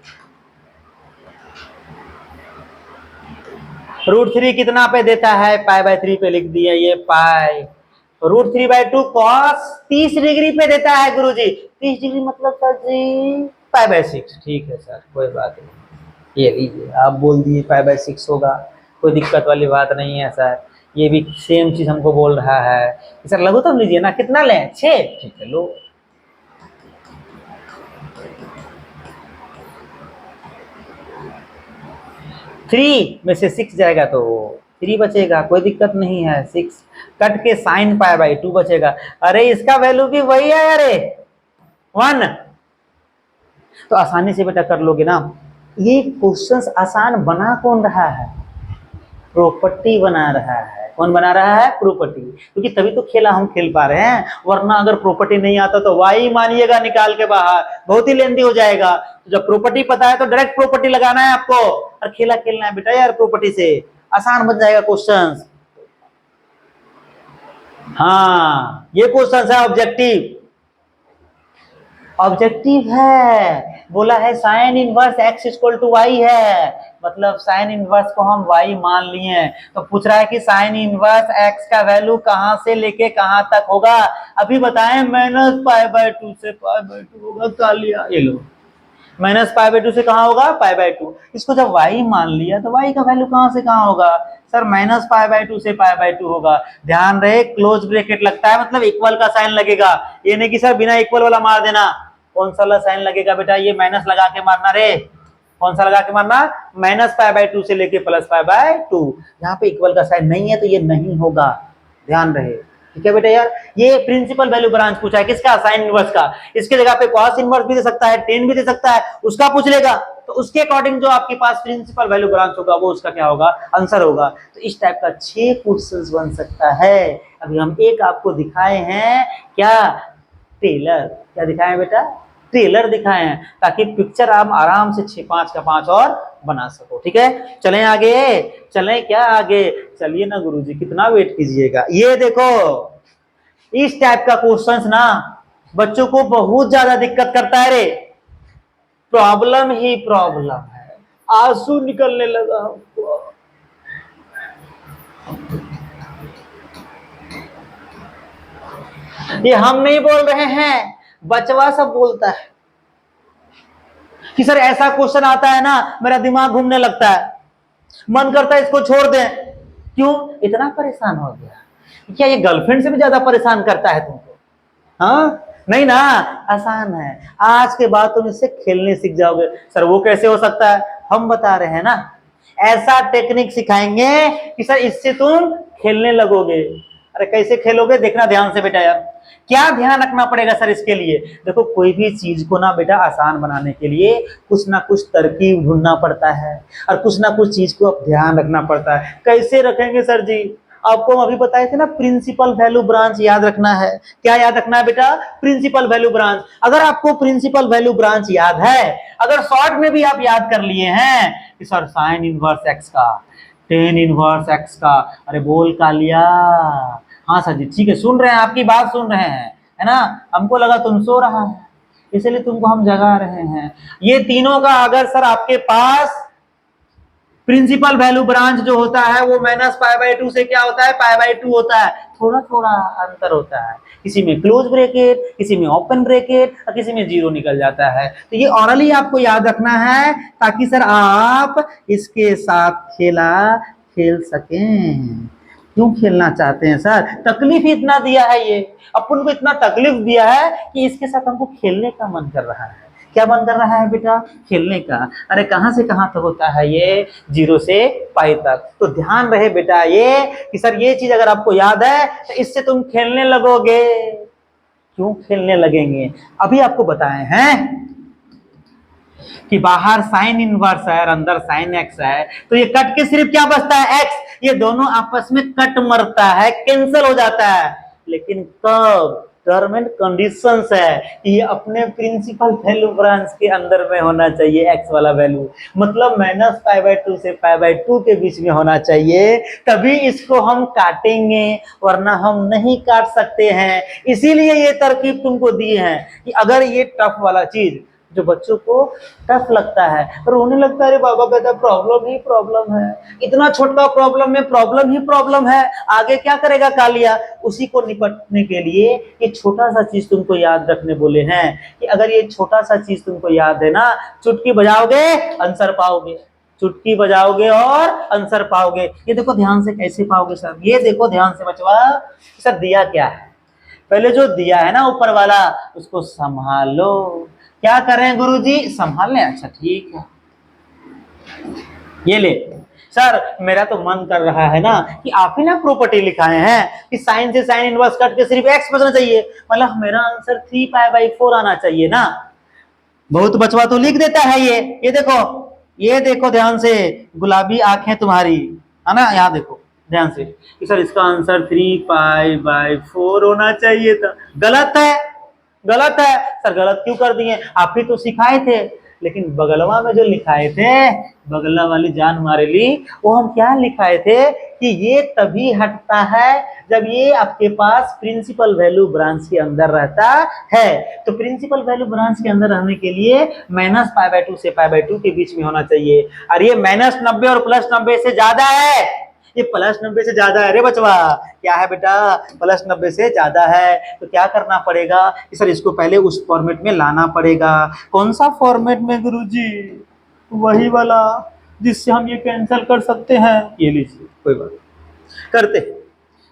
√3 कितना पे देता है? π/3 पे लिख दिया ये पाई। √3/2 कॉस 30 डिग्री पे देता है गुरुजी। 30 डिग्री मतलब सर जी π/6। ठीक है सर कोई बात नहीं, ये लीजिए आप बोल दिए π/6 होगा, कोई दिक्कत वाली बात नहीं है सर। ये भी सेम चीज हमको बोल रहा है सर, लघुत्तम लीजिए ना, कितना लें 6? ठीक है लो। थ्री में से 6 जाएगा तो 3 बचेगा, कोई दिक्कत नहीं है। 6 कट के साइन π/2 बचेगा। अरे इसका वैल्यू भी वही है अरे 1, तो आसानी से बेटा कर लोगे ना। ये क्वेश्चंस आसान बना कौन रहा है? प्रॉपर्टी बना रहा है। कौन बना रहा है? प्रॉपर्टी, क्योंकि तभी तो खेला हम खेल पा रहे हैं, वरना अगर प्रॉपर्टी नहीं आता तो वाई मानिएगा निकाल के बाहर, बहुत ही लेंदी हो जाएगा। तो जब प्रॉपर्टी पता है तो डायरेक्ट प्रॉपर्टी लगाना है आपको, और खेला खेलना है बेटा यार प्रॉपर्टी से, आसान बन जाएगा क्वेश्चन। हाँ ये क्वेश्चन है ऑब्जेक्टिव, ऑब्जेक्टिव है, बोला है साइन इनवर्स x = y है, मतलब साइन इनवर्स को हम y मान लिए। तो पूछ रहा है कि साइन इनवर्स x का वैल्यू कहां से लेके कहां तक होगा? अभी बताएं, -π/2 से π/2 होगा, कालिया ये लो, -π/2 से कहां होगा? π/2। इसको जब y मान लिया तो y का वैल्यू कहां से कहां होगा? सर -π/2 से π/2 होगा। ध्यान रहे क्लोज ब्रैकेट लगता है मतलब इक्वल का साइन लगेगा, ये नहीं कि सर बिना इक्वल वाला मार देना। कौन सा वाला साइन लगेगा बेटा? ये माइनस लगा के मारना रे। कौन सा लगा के मारना? -π/2 से लेके +π/2। यहाँ पे इक्वल का साइन नहीं है तो ये नहीं होगा, ध्यान रहे, ठीक है बेटा यार। ये प्रिंसिपल वैल्यू ब्रांच पूछा है किसका? साइन इनवर्स का। इसके जगह पे कॉस इनवर्स भी दे सकता है, टेन भी दे सकता है, उसका पूछ लेगा तो उसके अकॉर्डिंग जो आपके पास प्रिंसिपल वैल्यू ब्रांच होगा वो उसका क्या होगा? आंसर होगा। तो इस टाइप का 6 क्वेश्चंस बन सकता है। अभी हम एक आपको दिखाए हैं, क्या? टेलर। क्या दिखाए बेटा? टेलर दिखाए हैं, ताकि पिक्चर आप आराम से 5 का 5 और बना सको, ठीक है। चलें आगे, चलें क्या आगे? चलिए ना गुरुजी, कितना वेट कीजिएगा। ये देखो इस टाइप का क्वेश्चंस ना बच्चों को बहुत ज्यादा दिक्कत करता है रे, प्रॉब्लम ही प्रॉब्लम है, आंसू निकलने लगा हमको। ये हम नहीं बोल रहे हैं, बचवा सब बोलता है कि सर ऐसा क्वेश्चन आता है ना मेरा दिमाग घूमने लगता है, मन करता है इसको छोड़ दें। क्यों इतना परेशान हो गया? क्या ये गर्लफ्रेंड से भी ज्यादा परेशान करता है तुमको? हाँ नहीं ना, आसान है, आज के बाद तुम इससे खेलने सीख जाओगे। सर वो कैसे हो सकता है? हम बता रहे हैं ना, ऐसा टेक्निक सिखाएंगे कि सर इससे तुम खेलने लगोगे। अरे कैसे खेलोगे? देखना ध्यान से बेटा यार। क्या ध्यान रखना पड़ेगा सर इसके लिए? देखो कोई भी चीज को ना बेटा आसान बनाने के लिए कुछ ना कुछ तरकीब ढूंढना पड़ता है, और कुछ ना कुछ चीज को ध्यान रखना पड़ता है। कैसे रखेंगे सर जी? आपको अभी बताए थे ना, प्रिंसिपल वैल्यू ब्रांच याद रखना है। क्या याद रखना है बेटा? Principal value branch. अगर आपको प्रिंसिपल वैल्यू ब्रांच याद है, अगर शॉर्ट में भी आप याद कर लिए हैं कि सर साइन इनवर्स एक्स का, टेन इनवर्स एक्स का, अरे बोल का लिया। हाँ सर जी ठीक है, सुन रहे हैं, आपकी बात सुन रहे हैं, है ना। हमको लगा तुम सो रहा है, इसलिए तुमको हम जगा रहे हैं। ये तीनों का अगर सर आपके पास प्रिंसिपल वैल्यू ब्रांच जो होता है वो माइनस पाई बाई टू से क्या होता है, पाई बाई टू होता है। थोड़ा थोड़ा अंतर होता है, किसी में क्लोज ब्रैकेट, किसी में ओपन ब्रैकेट और किसी में जीरो निकल जाता है। तो ये ऑरली आपको याद रखना है ताकि सर आप इसके साथ खेला खेल सकें। क्यों खेलना चाहते हैं सर? तकलीफ इतना दिया है, ये अपन को इतना तकलीफ दिया है कि इसके साथ हमको खेलने का मन कर रहा है। क्या मन कर रहा है बेटा? खेलने का। अरे कहां से कहां तक होता है ये? जीरो से पाई तक। तो ध्यान रहे बेटा ये कि सर ये चीज अगर आपको याद है तो इससे तुम खेलने लगोगे। क्यों खेलने लगेंगे? अभी आपको बताए हैं कि बाहर साइन इनवर्स है और अंदर साइन एक्स है, तो ये कट के सिर्फ क्या बचता है? एक्स। ये दोनों आपस में कट मरता है, कैंसिल हो जाता है। लेकिन कब? टर्म एंड कंडीशंस है कि ये अपने प्रिंसिपल वैल्यू ब्रांच के अंदर में होना चाहिए, एक्स वाला वैल्यू। मतलब माइनस पाई बाई टू से पाई बाई टू के बीच में होना चाहिए, तभी इसको हम काटेंगे, वरना हम नहीं काट सकते हैं। इसीलिए ये तरकीब तुमको दी है कि अगर ये टफ वाला चीज जो बच्चों को टफ लगता है, रोने लगता है, अरे बाबा बेटा प्रॉब्लम ही प्रॉब्लम है, इतना छोटा प्रॉब्लम में प्रॉब्लम ही प्रॉब्लम है, आगे क्या करेगा कालिया? उसी को निपटने के लिए ये छोटा सा चीज तुमको याद रखने बोले हैं कि अगर ये छोटा सा चीज तुमको याद है ना, चुटकी बजाओगे आंसर पाओगे, चुटकी बजाओगे और आंसर पाओगे। ये देखो ध्यान से कैसे पाओगे सर? ये देखो ध्यान से बचवा, सर दिया क्या है? पहले जो दिया है ना ऊपर वाला, उसको संभालो। क्या करें गुरुजी? संभाल लें। अच्छा ठीक है, ये ले सर। मेरा तो मन कर रहा है ना कि आप ही ना प्रॉपर्टी लिखाए हैं कि साइन से साइन इनवर्स कट के सिर्फ एक्स बचना चाहिए, मतलब मेरा आंसर 3 पाई बाई 4 आना चाहिए ना। बहुत बचवा तो लिख देता है ये देखो, ये देखो ध्यान से, गुलाबी आंखें तुम्हारी है ना, यहाँ देखो ध्यान से कि सर इसका आंसर 3 पाई बाई 4 होना चाहिए था। गलत है, गलत है सर। गलत क्यों कर दिए? आप ही तो सिखाए थे। लेकिन बगलवा में जो लिखाए थे, बगला वाली जान मारे ली, वो हम क्या लिखाए थे कि ये तभी हटता है जब ये आपके पास प्रिंसिपल वैल्यू ब्रांच के अंदर रहता है। तो प्रिंसिपल वैल्यू ब्रांच के अंदर रहने के लिए माइनस पाई बाई टू से पाई बाई टू के बीच में होना चाहिए। और ये माइनस 90 और प्लस 90 से ज्यादा है, ये प्लस 90 से ज्यादा है रे बचवा। क्या है बेटा? प्लस 90 से ज्यादा है। तो क्या करना पड़ेगा कि सर इसको पहले उस फॉर्मेट में लाना पड़ेगा। कौन सा फॉर्मेट में गुरुजी? वही वाला जिससे हम ये कैंसिल कर सकते हैं। ये लीजिए, कोई बात करते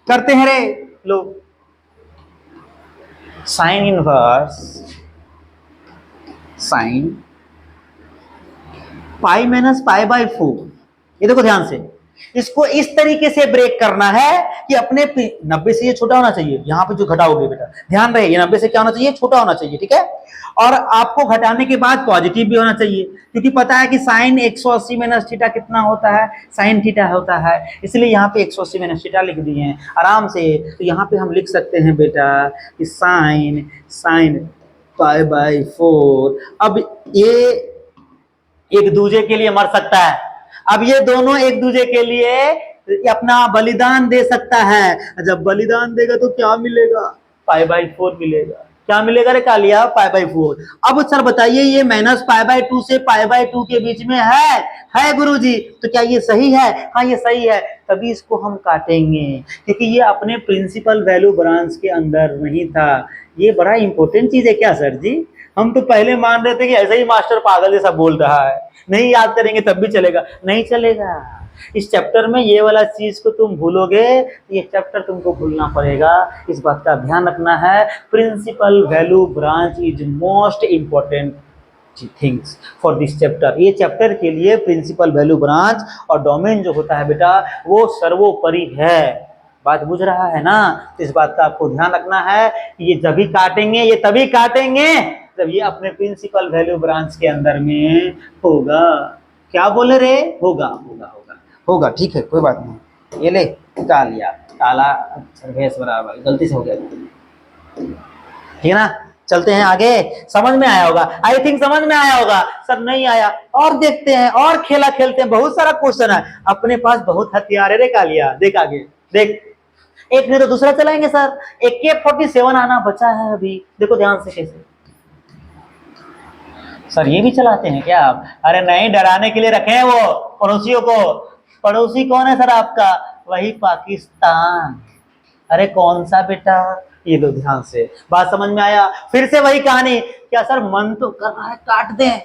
करते हैं रे लोग। Sine inverse sine pi minus pi by 4, ये देखो ध्यान से, इसको इस तरीके से ब्रेक करना है कि अपने 90 से ये छोटा होना चाहिए। यहां पे जो घटाओगे बेटा ध्यान रहे, ये 90 से क्या होना चाहिए? छोटा होना चाहिए, ठीक है। और आपको घटाने के बाद पॉजिटिव भी होना चाहिए, क्योंकि पता है कि साइन 180 माइनस थीटा कितना होता है? साइन थीटा होता है। इसलिए यहाँ पे 180 माइनस थीटा लिख दिए हैं आराम से। तो यहाँ पे हम लिख सकते हैं बेटा कि साइन साइन पाई बाई 4। अब ये एक दूसरे के लिए मर सकता है, अब ये दोनों एक दूसरे के लिए अपना बलिदान दे सकता है। जब बलिदान देगा तो क्या मिलेगा? पाई बाई 4 मिलेगा। क्या मिलेगा रे कालिया? Pi by 4। अब सर बताइए, ये माइनस पाई बाई 2 से पाई बाई 2 के बीच में है गुरुजी, तो क्या ये सही है? हाँ ये सही है, तभी इसको हम काटेंगे, क्योंकि ये अपने प्रिंसिपल वैल्यू ब्रांच के अंदर नहीं था। ये बड़ा इंपॉर्टेंट चीज है क्या सर जी? हम तो पहले मान रहे थे कि ऐसे ही मास्टर पागल जैसा बोल रहा है, नहीं याद करेंगे तब भी चलेगा। नहीं चलेगा। इस चैप्टर में ये वाला चीज को तुम भूलोगे, ये चैप्टर तुमको भूलना पड़ेगा। इस बात का ध्यान रखना है। Principal value branch is most important things for this chapter. ये चैप्टर के लिए प्रिंसिपल वैल्यू ब्रांच और डोमेन जो होता है बेटा, वो सर्वोपरि है। बात बुझ रहा है ना? तो इस बात का आपको ध्यान रखना है कि ये जब भी काटेंगे, ये तभी काटेंगे जब ये अपने प्रिंसिपल वैल्यू ब्रांच के अंदर में होगा। क्या बोले रे? होगा होगा होगा होगा, ठीक है कोई बात नहीं। ये ले निकाल लिया, काला भैंस बराबर, गलती से हो गया, ठीक है ना। चलते हैं आगे। समझ में आया होगा, आई थिंक समझ में आया होगा। सर नहीं आया, और देखते हैं, और खेला खेलते हैं। बहुत सारा क्वेश्चन है अपने पास, बहुत हथियार है रे कालिया। देख आगे देख, एक नहीं तो दूसरा चलाएंगे सर। AK-47 आना बचा है अभी, देखो ध्यान से कैसे। सर ये भी चलाते हैं क्या आप? अरे नहीं, डराने के लिए रखे हैं वो पड़ोसियों को। पड़ोसी कौन है सर आपका? वही पाकिस्तान। अरे कौन सा बेटा? ये लो ध्यान से, बात समझ में आया? फिर से वही कहानी, क्या सर मन तो कर रहा है काट दें,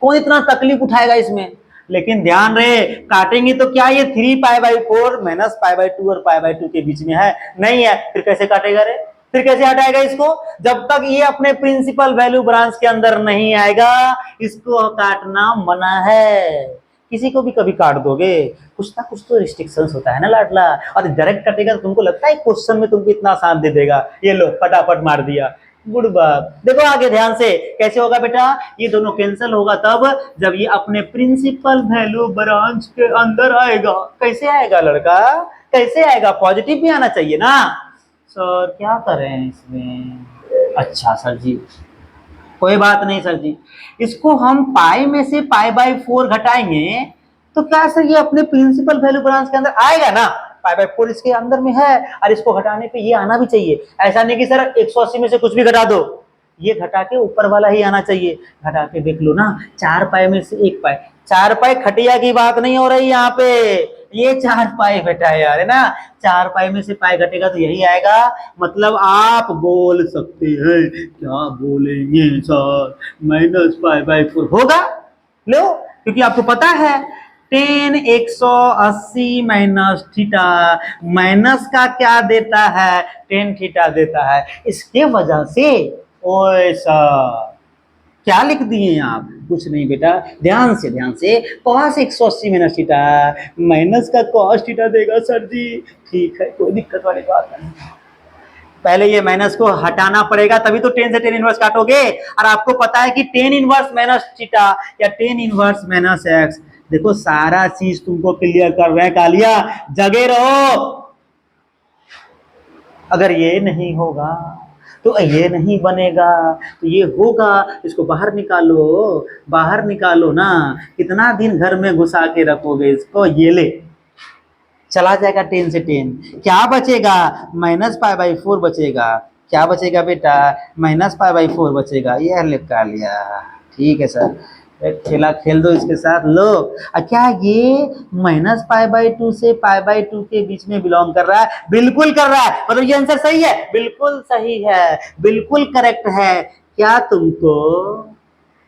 कौन इतना तकलीफ उठाएगा इसमें? लेकिन ध्यान रहे, काटेंगे तो क्या ये 3π/4 माइनस π/2 और π/2 के बीच में है? नहीं है, फिर कैसे काटेगा रे? फिर कैसे हटाएगा इसको? जब तक ये अपने प्रिंसिपल वैल्यू ब्रांच के अंदर नहीं आएगा, इसको काटना मना है। किसी को भी कभी काट दोगे, कुछ ना कुछ तो रिस्ट्रिक्शंस होता है ना लाडला। और डायरेक्ट कटेगा तो तुमको लगता है क्वेश्चन में तुमको इतना आसान दे देगा? ये लो फटाफट मार दिया, गुड बात। देखो आगे ध्यान से, कैसे होगा बेटा? ये दोनों कैंसिल होगा तब जब ये अपने प्रिंसिपल वैल्यू ब्रांच के अंदर आएगा। कैसे आएगा लड़का? कैसे आएगा? पॉजिटिव भी आना चाहिए ना। सर क्या करें इसमें? अच्छा सर जी, कोई बात नहीं सर जी, इसको हम पाई में से π/4 घटाएंगे तो क्या सर ये अपने प्रिंसिपल वैल्यू ब्रांच के अंदर आएगा ना? π/4 इसके अंदर में है, और इसको घटाने पे ये आना भी चाहिए। ऐसा नहीं कि सर 180 में से कुछ भी घटा दो, ये घटा के ऊपर वाला ही आना चाहिए। घटा के देख लो ना, 4π में से 1π, 4π खटिया की बात नहीं हो रही यहाँ पे, ये 4π बेटा यार, है ना? 4π में से पाई घटेगा तो यही आएगा। मतलब आप बोल सकते हैं, क्या बोलेंगे सर? -π/4 होगा। लो, क्योंकि आपको पता है tan 180 माइनस थीटा, माइनस का क्या देता है? tan थीटा देता है। इसके वजह से ओए सर क्या लिख दिए आप? कुछ नहीं बेटा, ध्यान से cos 180 माइनस थीटा, माइनस का cos थीटा देगा सर जी। ठीक है, कोई दिक्कत वाली बात नहीं। पहले ये माइनस को हटाना पड़ेगा, तभी तो tan से tan इनवर्स काटोगे। और आपको पता है कि tan इनवर्स माइनस थीटा या tan इनवर्स माइनस x, देखो सारा चीज तुमको क्लियर कर रहे हैं कालिया, जगे रहो। अगर ये नहीं होगा तो ये नहीं बनेगा, तो ये होगा। इसको बाहर निकालो ना। कितना दिन घर में घुसा के रखोगे इसको? ये ले, चला जाएगा tan से tan, क्या बचेगा? -π/4 बचेगा। क्या बचेगा बेटा? -π/4 बचेगा। ये लिखा लिया, ठीक है सर, एक खेला खेल दो इसके साथ। लो, क्या ये -π/2 से π/2 के बीच में बिलोंग कर रहा है? बिल्कुल कर रहा है। मतलब ये आंसर सही है? बिल्कुल सही है, बिल्कुल करेक्ट है। क्या तुमको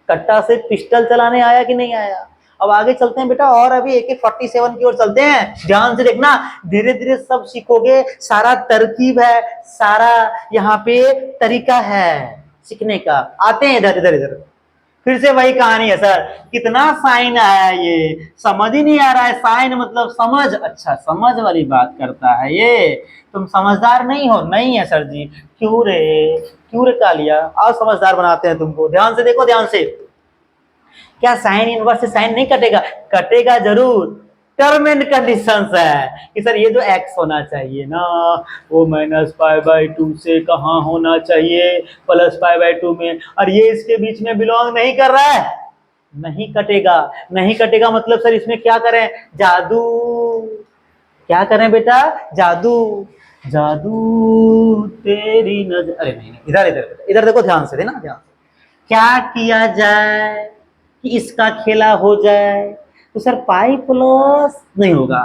कट्टा से पिस्टल चलाने आया कि नहीं आया? अब आगे चलते हैं बेटा, और अभी AK-47 की ओर चलते हैं। ध्यान से देखना, धीरे धीरे सब सीखोगे। सारा तरकीब है, सारा यहाँ पे तरीका है सीखने का। आते हैं इधर। फिर से वही कहानी है सर, कितना साइन आया, ये समझ ही नहीं आ रहा है। साइन मतलब समझ, अच्छा समझ वाली बात करता है ये। तुम समझदार नहीं हो? नहीं है सर जी। क्यों रे कालिया, आओ समझदार बनाते हैं तुमको। ध्यान से देखो, ध्यान से। क्या साइन इनवर्स से साइन नहीं कटेगा? कटेगा जरूर। टर्म एंड कंडीशंस है कि सर ये जो x होना चाहिए ना, वो -π/2 से कहाँ होना चाहिए? +π/2 में। और ये इसके बीच में बिलोंग नहीं कर रहा है, नहीं कटेगा। मतलब सर इसमें क्या करें? जादू। क्या करें बेटा? जादू तेरी नजर। अरे नहीं, इधर देखो, ध्यान से देना, ध्यान से। क्या किया जाए कि इसका खेला हो जाए? तो सर पाई प्लस नहीं होगा,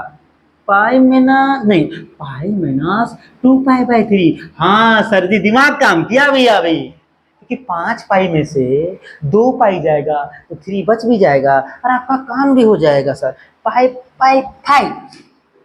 पाई माइनस 2π/3। हाँ सर जी, दिमाग काम किया भैया अभी, क्योंकि 5π में से 2π जाएगा तो 3 बच भी जाएगा और आपका काम भी हो जाएगा सर।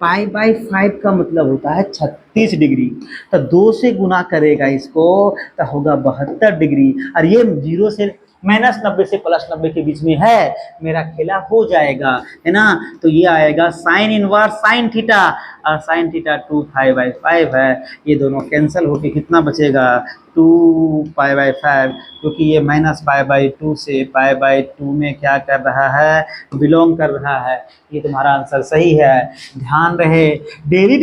π/5 का मतलब होता है 36 डिग्री। तो 2 से गुना करेगा इसको तो होगा 72 डिग्री। और ये 0 से -90 से +90 के बीच में है, मेरा खेला हो जाएगा, है ना? तो ये आएगा साइन इनवर्स साइन थीटा, और साइन थीटा 2π/5 है। ये दोनों कैंसिल होके कितना बचेगा? 2π/5, क्योंकि ये -π/2 से π/2 में क्या कर रहा है? बिलोंग कर रहा है। ये तुम्हारा आंसर सही है। ध्यान रहे, डेली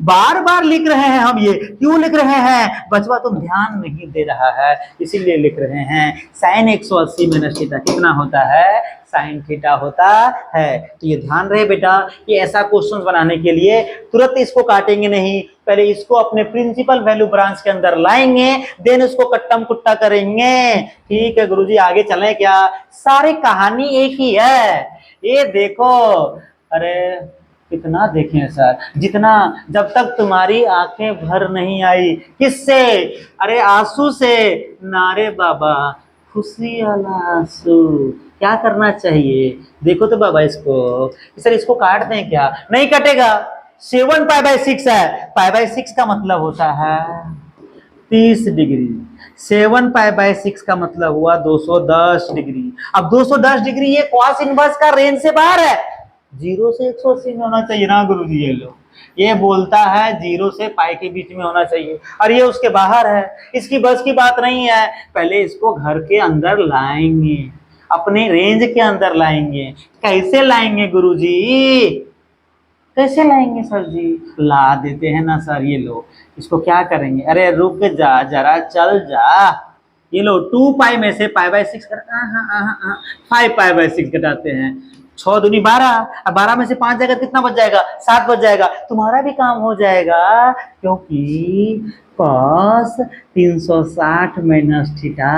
बार लिख रहे हैं हम। ये क्यों लिख रहे हैं बचवा? तुम ध्यान नहीं दे रहा है, इसीलिए लिख रहे हैं। साइन 180 माइनस थीटा कितना होता है? साइन थीटा होता है। तो ये ध्यान रहे बेटा कि ऐसा क्वेश्चन बनाने के लिए तुरंत इसको काटेंगे नहीं, पहले इसको अपने प्रिंसिपल वैल्यू ब्रांच के अंदर लाएंगे, देन उसको कट्टम कुट्टा करेंगे। ठीक है गुरुजी, आगे चलें क्या? सारी कहानी एक ही है। ये देखो, अरे कितना देखें सर, जितना, जब तक तुम्हारी आंखें भर नहीं आई, किससे? अरे आंसू से। नारे बाबा, खुशी वाला आंसू। क्या करना चाहिए? देखो तो बाबा इसको, सर इसको काट दें क्या? नहीं कटेगा। 7π/6 है। π/6 का मतलब होता है 30 डिग्री। 7π/6 का मतलब हुआ 210 डिग्री। अब 210 डिग्री ये कॉस इनवर्स का रेंज से बाहर है। 0 से 180 में होना चाहिए ना गुरुजी। ये लो, ये बोलता है 0 से पाई के बीच में होना चाहिए, और ये उसके बाहर है। इसकी बस की बात नहीं है। पहले इसको घर के अंदर लाएंगे, अपने रेंज के अंदर लाएंगे। कैसे लाएंगे गुरुजी? कैसे लाएंगे सर जी? ला देते हैं ना सर। ये लो, इसको क्या करेंगे? अरे रुक जा जरा, चल जा। ये लो, 2π में से π/6 5π/6 घटाते हैं। 6 दूनी 12, अब 12 में से 5 जाएगा, कितना बच जाएगा? 7 बच जाएगा। तुम्हारा भी काम हो जाएगा, क्योंकि cos 360 माइनस थीटा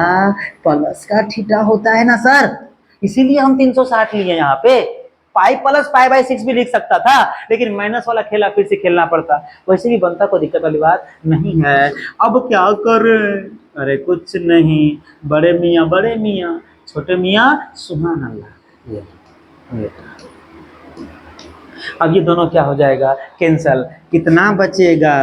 प्लस का थीटा होता है ना सर, इसीलिए हम 360 लिए यहाँ पे। पाई प्लस π/6 भी लिख सकता था, लेकिन माइनस वाला खेला फिर से खेलना पड़ता। वैसे भी बनता, कोई दिक्कत वाली बात नहीं है। अब क्या करें? अरे कुछ नहीं, बड़े मियाँ छोटे मियाँ सुभान अल्लाह। अब ये दोनों क्या हो जाएगा? कैंसल। कितना बचेगा?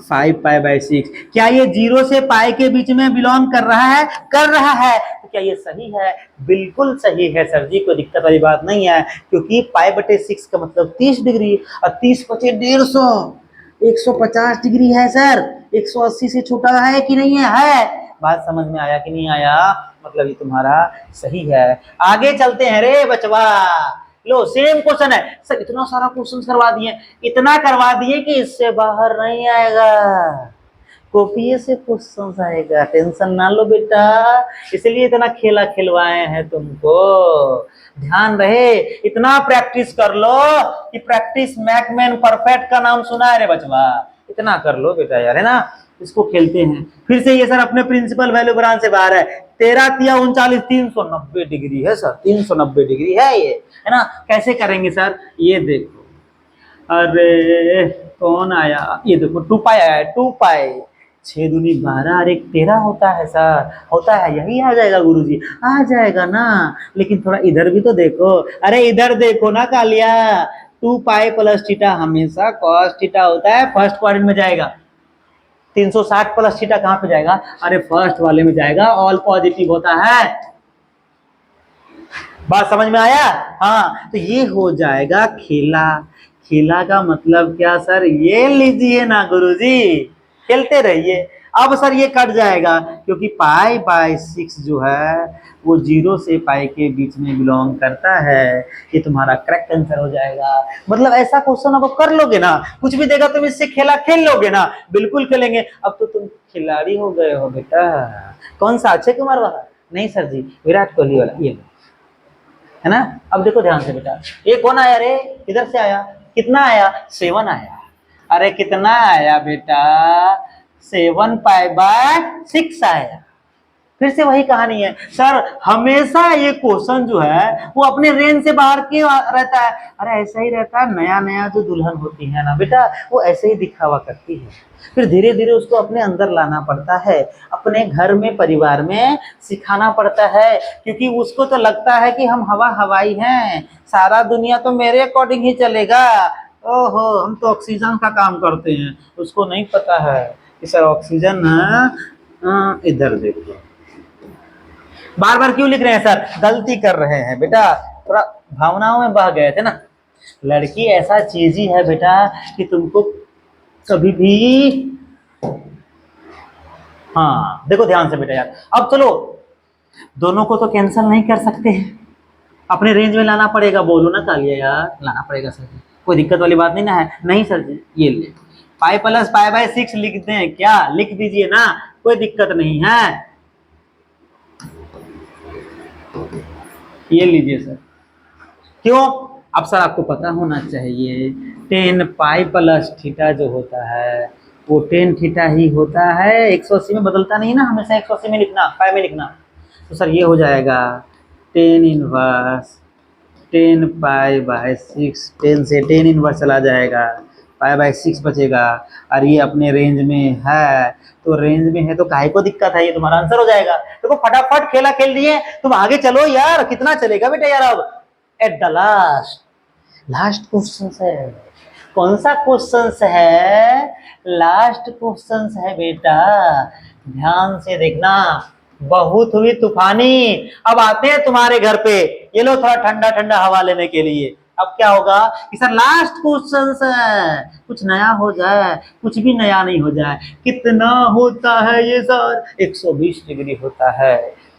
5π/6। क्या ये 0 से पाई के बीच में बिलोंग कर रहा है? कर रहा है। तो क्या ये सही है? बिल्कुल सही है सर जी, कोई दिक्कत वाली बात नहीं है, क्योंकि π/6 का मतलब 30 डिग्री, और 30 बचे 150, 150 डिग्री है सर। 180 से छोटा है कि नहीं है? बात समझ में आया कि नहीं आया? मतलब ये तुम्हारा सही है। आगे चलते हैं रे बचवा। लो, सेम क्वेश्चन है सर। इतना सारा क्वेश्चन करवा दिए, इतना करवा दिए कि इससे बाहर नहीं आएगा, कॉपी से क्वेश्चन आएगा। टेंशन ना लो बेटा, इसलिए इतना खेला खिलवाए हैं तुमको। ध्यान रहे, इतना प्रैक्टिस कर लो कि प्रैक्टिस मेक मैन परफेक्ट का नाम सुना है रे बचवा। इतना कर लो बेटा यार, है ना। इसको खेलते हैं फिर से। ये सर अपने प्रिंसिपल वैल्यू ब्रांच से बाहर है। 13 तिया 39, 390 डिग्री है सर। 390 डिग्री है ये, है ना। कैसे करेंगे सर? ये देखो, अरे कौन आया? ये देखो 2π आया। 2π 6 दूनी 12 और 1 13 होता है सर। होता है, यही आ जाएगा गुरुजी। आ जाएगा ना, लेकिन थोड़ा इधर भी तो देखो। अरे इधर देखो ना कालिया, 2π प्लस थीटा हमेशा cos थीटा होता है, फर्स्ट क्वाड्रेंट में जाएगा। 360 प्लस थीटा कहाँ पे जाएगा? अरे फर्स्ट वाले में जाएगा, ऑल पॉजिटिव होता है। बात समझ में आया? हाँ, तो ये हो जाएगा खेला। खेला का मतलब क्या सर? ये लीजिए ना गुरुजी, खेलते रहिए। अब सर ये कट जाएगा, क्योंकि π/6 जो है वो 0 से पाई के बीच में बिलोंग करता है। ये तुम्हारा करेक्ट आंसर हो जाएगा। मतलब ऐसा क्वेश्चन अब कर लोगे ना, कुछ भी देगा तुम इससे खेला खेल लोगे ना? बिल्कुल खेलेंगे। अब तो तुम खिलाड़ी हो गए हो बेटा। कौन सा? अक्षय कुमार वाला? नहीं सर जी, विराट कोहली वाला। ये है ना। अब देखो ध्यान से बेटा, ये कौन आया रे? इधर से आया। कितना आया? 7 आया। अरे कितना आया बेटा? 7π/6 आया। फिर से वही कहानी है सर। हमेशा ये क्वेश्चन जो है वो अपने रेंज से बाहर क्यों रहता है? अरे ऐसा ही रहता है। नया नया जो दुल्हन होती है ना बेटा, वो ऐसे ही दिखावा करती है, फिर धीरे धीरे उसको अपने अंदर लाना पड़ता है, अपने घर में परिवार में सिखाना पड़ता है, क्योंकि उसको तो लगता है कि हम हवाई हैं, सारा दुनिया तो मेरे अकॉर्डिंग ही चलेगा। ओहो, हम तो ऑक्सीजन का काम करते हैं। उसको नहीं पता है कि सर ऑक्सीजन इधर देखो। बार बार क्यों लिख रहे हैं सर? गलती कर रहे हैं बेटा, थोड़ा भावनाओं में बह गए थे ना। लड़की ऐसा चीज ही है बेटा कि तुमको कभी भी, हाँ देखो ध्यान से बेटा यार। अब चलो, दोनों को तो कैंसिल नहीं कर सकते हैं, अपने रेंज में लाना पड़ेगा। बोलो ना कालिया यार, लाना पड़ेगा सर जी, कोई दिक्कत वाली बात नहीं ना है? नहीं सर जी, ये ले पाई प्लस π/6 लिख दें क्या? लिख दीजिए ना, कोई दिक्कत नहीं है। ये लीजिए सर, क्यों? अब सर आपको पता होना चाहिए 10 पाई प्लस थीटा जो होता है वो 10 थीटा ही होता है, 180 में बदलता नहीं ना, हमेशा 180 में लिखना, पाई में लिखना। तो सर ये हो जाएगा 10 इनवर्स 10 पाई बाय 6, 10 से 10 इनवर्स चला जाएगा, पाई बाय 6 बचेगा। और ये अपने रेंज में है, तो रेंज में है तो काहे को दिक्कत है, ये तुम्हारा आंसर हो जाएगा। देखो फटाफट खेला खेल दिए, तुम आगे चलो यार, कितना चलेगा बेटा यार। अब एट द लास्ट क्वेश्चन है, कौन सा क्वेश्चन है? लास्ट क्वेश्चन है बेटा, ध्यान से देखना। बहुत हुई तूफानी, अब आते हैं तुम्हारे घर पे, ये लो थोड़ा ठंडा ठंडा हवा लेने के लिए। अब क्या होगा कि सर लास्ट क्वेश्चन है, कुछ नया हो जाए, कुछ भी नया नहीं हो जाए। कितना होता है ये सर? 120 डिग्री होता है।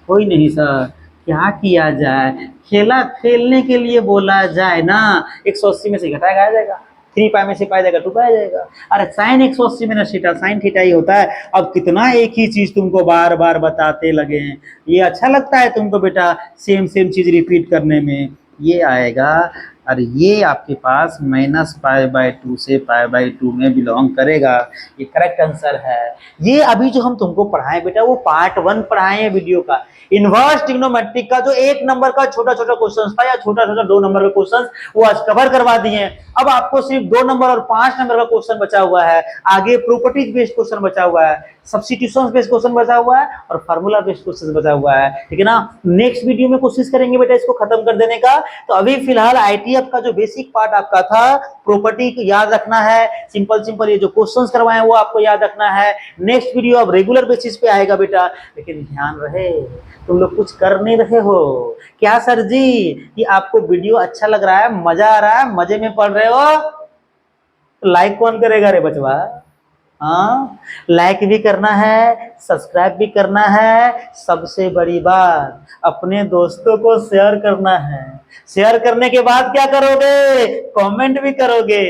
कोई नहीं सर, क्या किया जाए, खेला खेलने के लिए बोला जाए ना, 180 में से घटाया आ जाएगा, 3 पाई में से पाई जाएगा 2 पाई जाएगा। अरे साइन 180 में थीटा, साइन थीटा ही होता है। अब कितना एक ही चीज तुमको बार बार बताते लगे हैं, ये अच्छा लगता है तुमको बेटा सेम सेम चीज रिपीट करने में? ये आएगा, और ये आपके पास माइनस पाई बाय 2 से पाई बाय 2 में बिलोंग करेगा। ये करेक्ट आंसर है। ये अभी जो हम तुमको पढ़ाएं बेटा वो पार्ट 1 पढ़ाए हैं वीडियो का, इनवर्स ट्रिग्नोमेट्रिक का जो 1 नंबर का छोटा छोटा क्वेश्चन था या छोटा छोटा 2 नंबर का क्वेश्चन, वो आज कवर करवा दिए हैं। अब आपको सिर्फ 2 नंबर और 5 नंबर का क्वेश्चन बचा हुआ है, आगे प्रॉपर्टीज बेस्ड क्वेश्चन बचा हुआ है, सब्स्टिट्यूशंस बेस्ड क्वेश्चन बचा हुआ है, और फार्मूला बेस्ड क्वेश्चन बचा हुआ है, ठीक है ना। नेक्स्ट वीडियो में कोशिश करेंगे बेटा इसको खत्म कर देने का। तो अभी फिलहाल आईटीएफ का जो बेसिक पार्ट आपका था, प्रॉपर्टी को याद रखना है, सिंपल सिंपल ये जो क्वेश्चंस करवाए वो आपको याद रखना है। नेक्स्ट वीडियो अब रेगुलर बेसिस पे आएगा बेटा, लेकिन ध्यान रहे तुम लोग कुछ कर नहीं रहे हो क्या सर जी, कि आपको वीडियो अच्छा लग रहा है, मजा आ रहा है, मजे में पढ़ रहे हो, तो लाइक कौन करेगा रे बचवा? हाँ, लाइक भी करना है, सब्सक्राइब भी करना है, सबसे बड़ी बात अपने दोस्तों को शेयर करना है। शेयर करने के बाद क्या करोगे? कमेंट भी करोगे,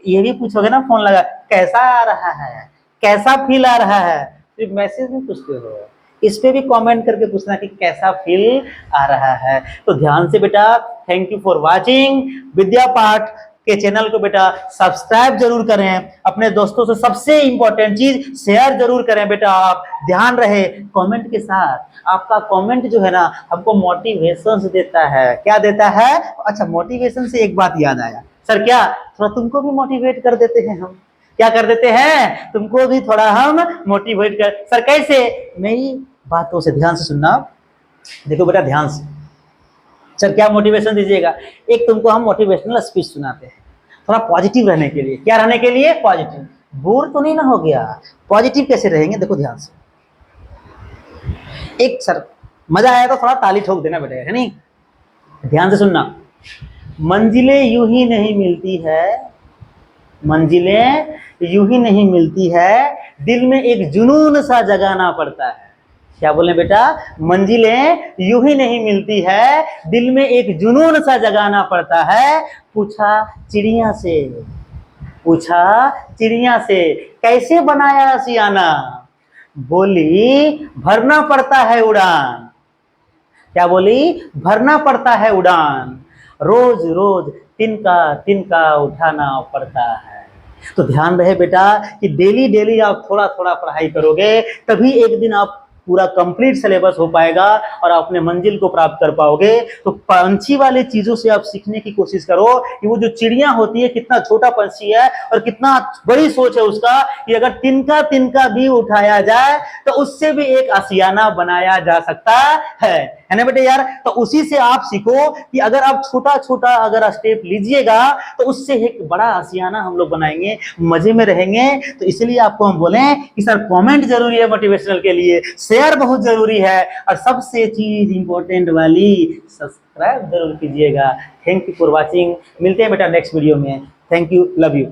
ये भी पूछोगे ना फोन लगा कैसा आ रहा है, कैसा फील आ रहा है, सिर्फ मैसेज में पूछते हो, इस पे भी कमेंट करके पूछना कि कैसा फील आ रहा है। तो ध्यान से बेटा, थैंक यू फॉर वाचिंग विद्या पाठ के चैनल को बेटा सब्सक्राइब जरूर करें, अपने दोस्तों से सबसे इंपॉर्टेंट चीज शेयर जरूर करें बेटा। आप ध्यान रहे कमेंट के साथ, आपका कमेंट जो है ना हमको मोटिवेशन देता है। क्या देता है? अच्छा, मोटिवेशन से एक बात याद आया सर, क्या थोड़ा तुमको भी मोटिवेट कर देते हैं हम? क्या कर देते हैं? तुमको भी थोड़ा हम मोटिवेट कर। सर कैसे? मेरी बातों से ध्यान से सुनना। देखो बेटा ध्यान से, सर क्या मोटिवेशन दीजिएगा? एक तुमको हम मोटिवेशनल स्पीच सुनाते हैं, थोड़ा पॉजिटिव रहने के लिए। क्या रहने के लिए? पॉजिटिव। बोर तो नहीं ना हो गया? पॉजिटिव कैसे रहेंगे? देखो ध्यान से, एक सर मजा आया तो थोड़ा ताली ठोक देना बेटा, है नहीं? ध्यान से सुनना। मंजिलें यूं ही नहीं मिलती है, मंजिलें यूं ही नहीं मिलती है, दिल में एक जुनून सा जगाना पड़ता है। क्या बोले बेटा? मंजिलें यूं ही नहीं मिलती है, दिल में एक जुनून सा जगाना पड़ता है। पूछा चिड़िया से, पूछा चिड़िया से कैसे बनाया आशियाना, बोली भरना पड़ता है उड़ान। क्या बोली? भरना पड़ता है उड़ान, रोज रोज तिनका तिनका उठाना पड़ता है। तो ध्यान रहे बेटा कि डेली डेली आप थोड़ा थोड़ा पढ़ाई करोगे, तभी एक दिन आप पूरा कंप्लीट सिलेबस हो पाएगा और आप अपने मंजिल को प्राप्त कर पाओगे। तो पंछी वाले चीजों से आप सीखने की कोशिश करो कि वो जो चिड़िया होती है, कितना छोटा पंछी है और कितना बड़ी सोच है उसका, कि अगर तिनका तिनका भी उठाया जाए तो उससे भी एक आशियाना बनाया जा सकता है ना बेटे यार। तो उसी से आप सीखो कि अगर आप छोटा छोटा अगर स्टेप लीजिएगा तो उससे एक बड़ा आशियाना हम लोग बनाएंगे, मजे में रहेंगे। तो इसलिए आपको हम बोले कि सर कमेंट जरूरी है मोटिवेशनल के लिए, शेयर बहुत जरूरी है, और सबसे चीज इंपॉर्टेंट वाली सब्सक्राइब जरूर कीजिएगा। थैंक यू फॉर वॉचिंग, मिलते हैं बेटा नेक्स्ट वीडियो में। Thank you, love you.